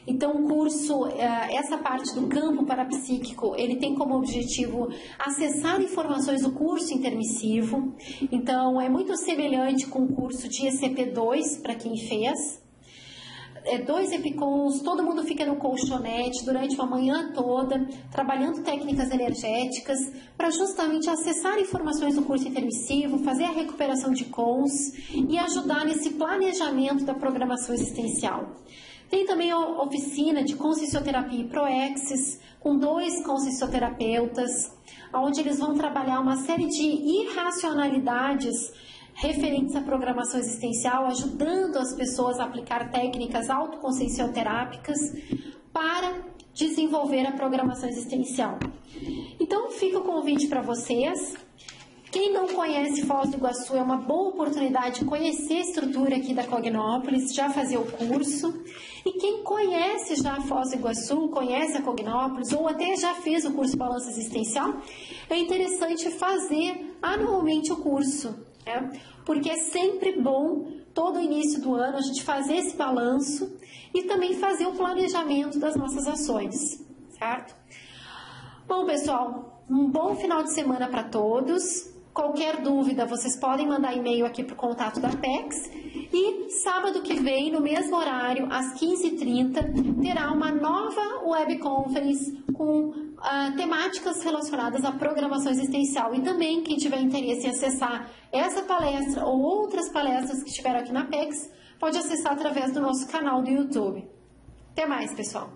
Então, o curso, essa parte do campo parapsíquico, ele tem como objetivo acessar informações do curso intermissivo. Então, é muito semelhante com o curso de ECP2, para quem fez. 2 EPICONs, todo mundo fica no colchonete durante uma manhã toda, trabalhando técnicas energéticas, para justamente acessar informações do curso intermissivo, fazer a recuperação de cons e ajudar nesse planejamento da programação existencial. Tem também a oficina de consciencioterapia e proexis, com 2 consciencioterapeutas, onde eles vão trabalhar uma série de irracionalidades referentes à programação existencial, ajudando as pessoas a aplicar técnicas autoconsciencioterápicas para desenvolver a programação existencial. Então, fica o convite para vocês. Quem não conhece Foz do Iguaçu, é uma boa oportunidade de conhecer a estrutura aqui da Cognópolis, já fazer o curso. E quem conhece já Foz do Iguaçu, conhece a Cognópolis ou até já fez o curso Balanço Existencial, é interessante fazer anualmente o curso, né? Porque é sempre bom, todo início do ano, a gente fazer esse balanço e também fazer o planejamento das nossas ações, certo? Bom, pessoal, um bom final de semana para todos. Qualquer dúvida, vocês podem mandar e-mail aqui para o contato da Apex. E sábado que vem, no mesmo horário, às 15h30, terá uma nova webconference com temáticas relacionadas à programação existencial. E também, quem tiver interesse em acessar essa palestra ou outras palestras que estiveram aqui na Apex, pode acessar através do nosso canal do YouTube. Até mais, pessoal!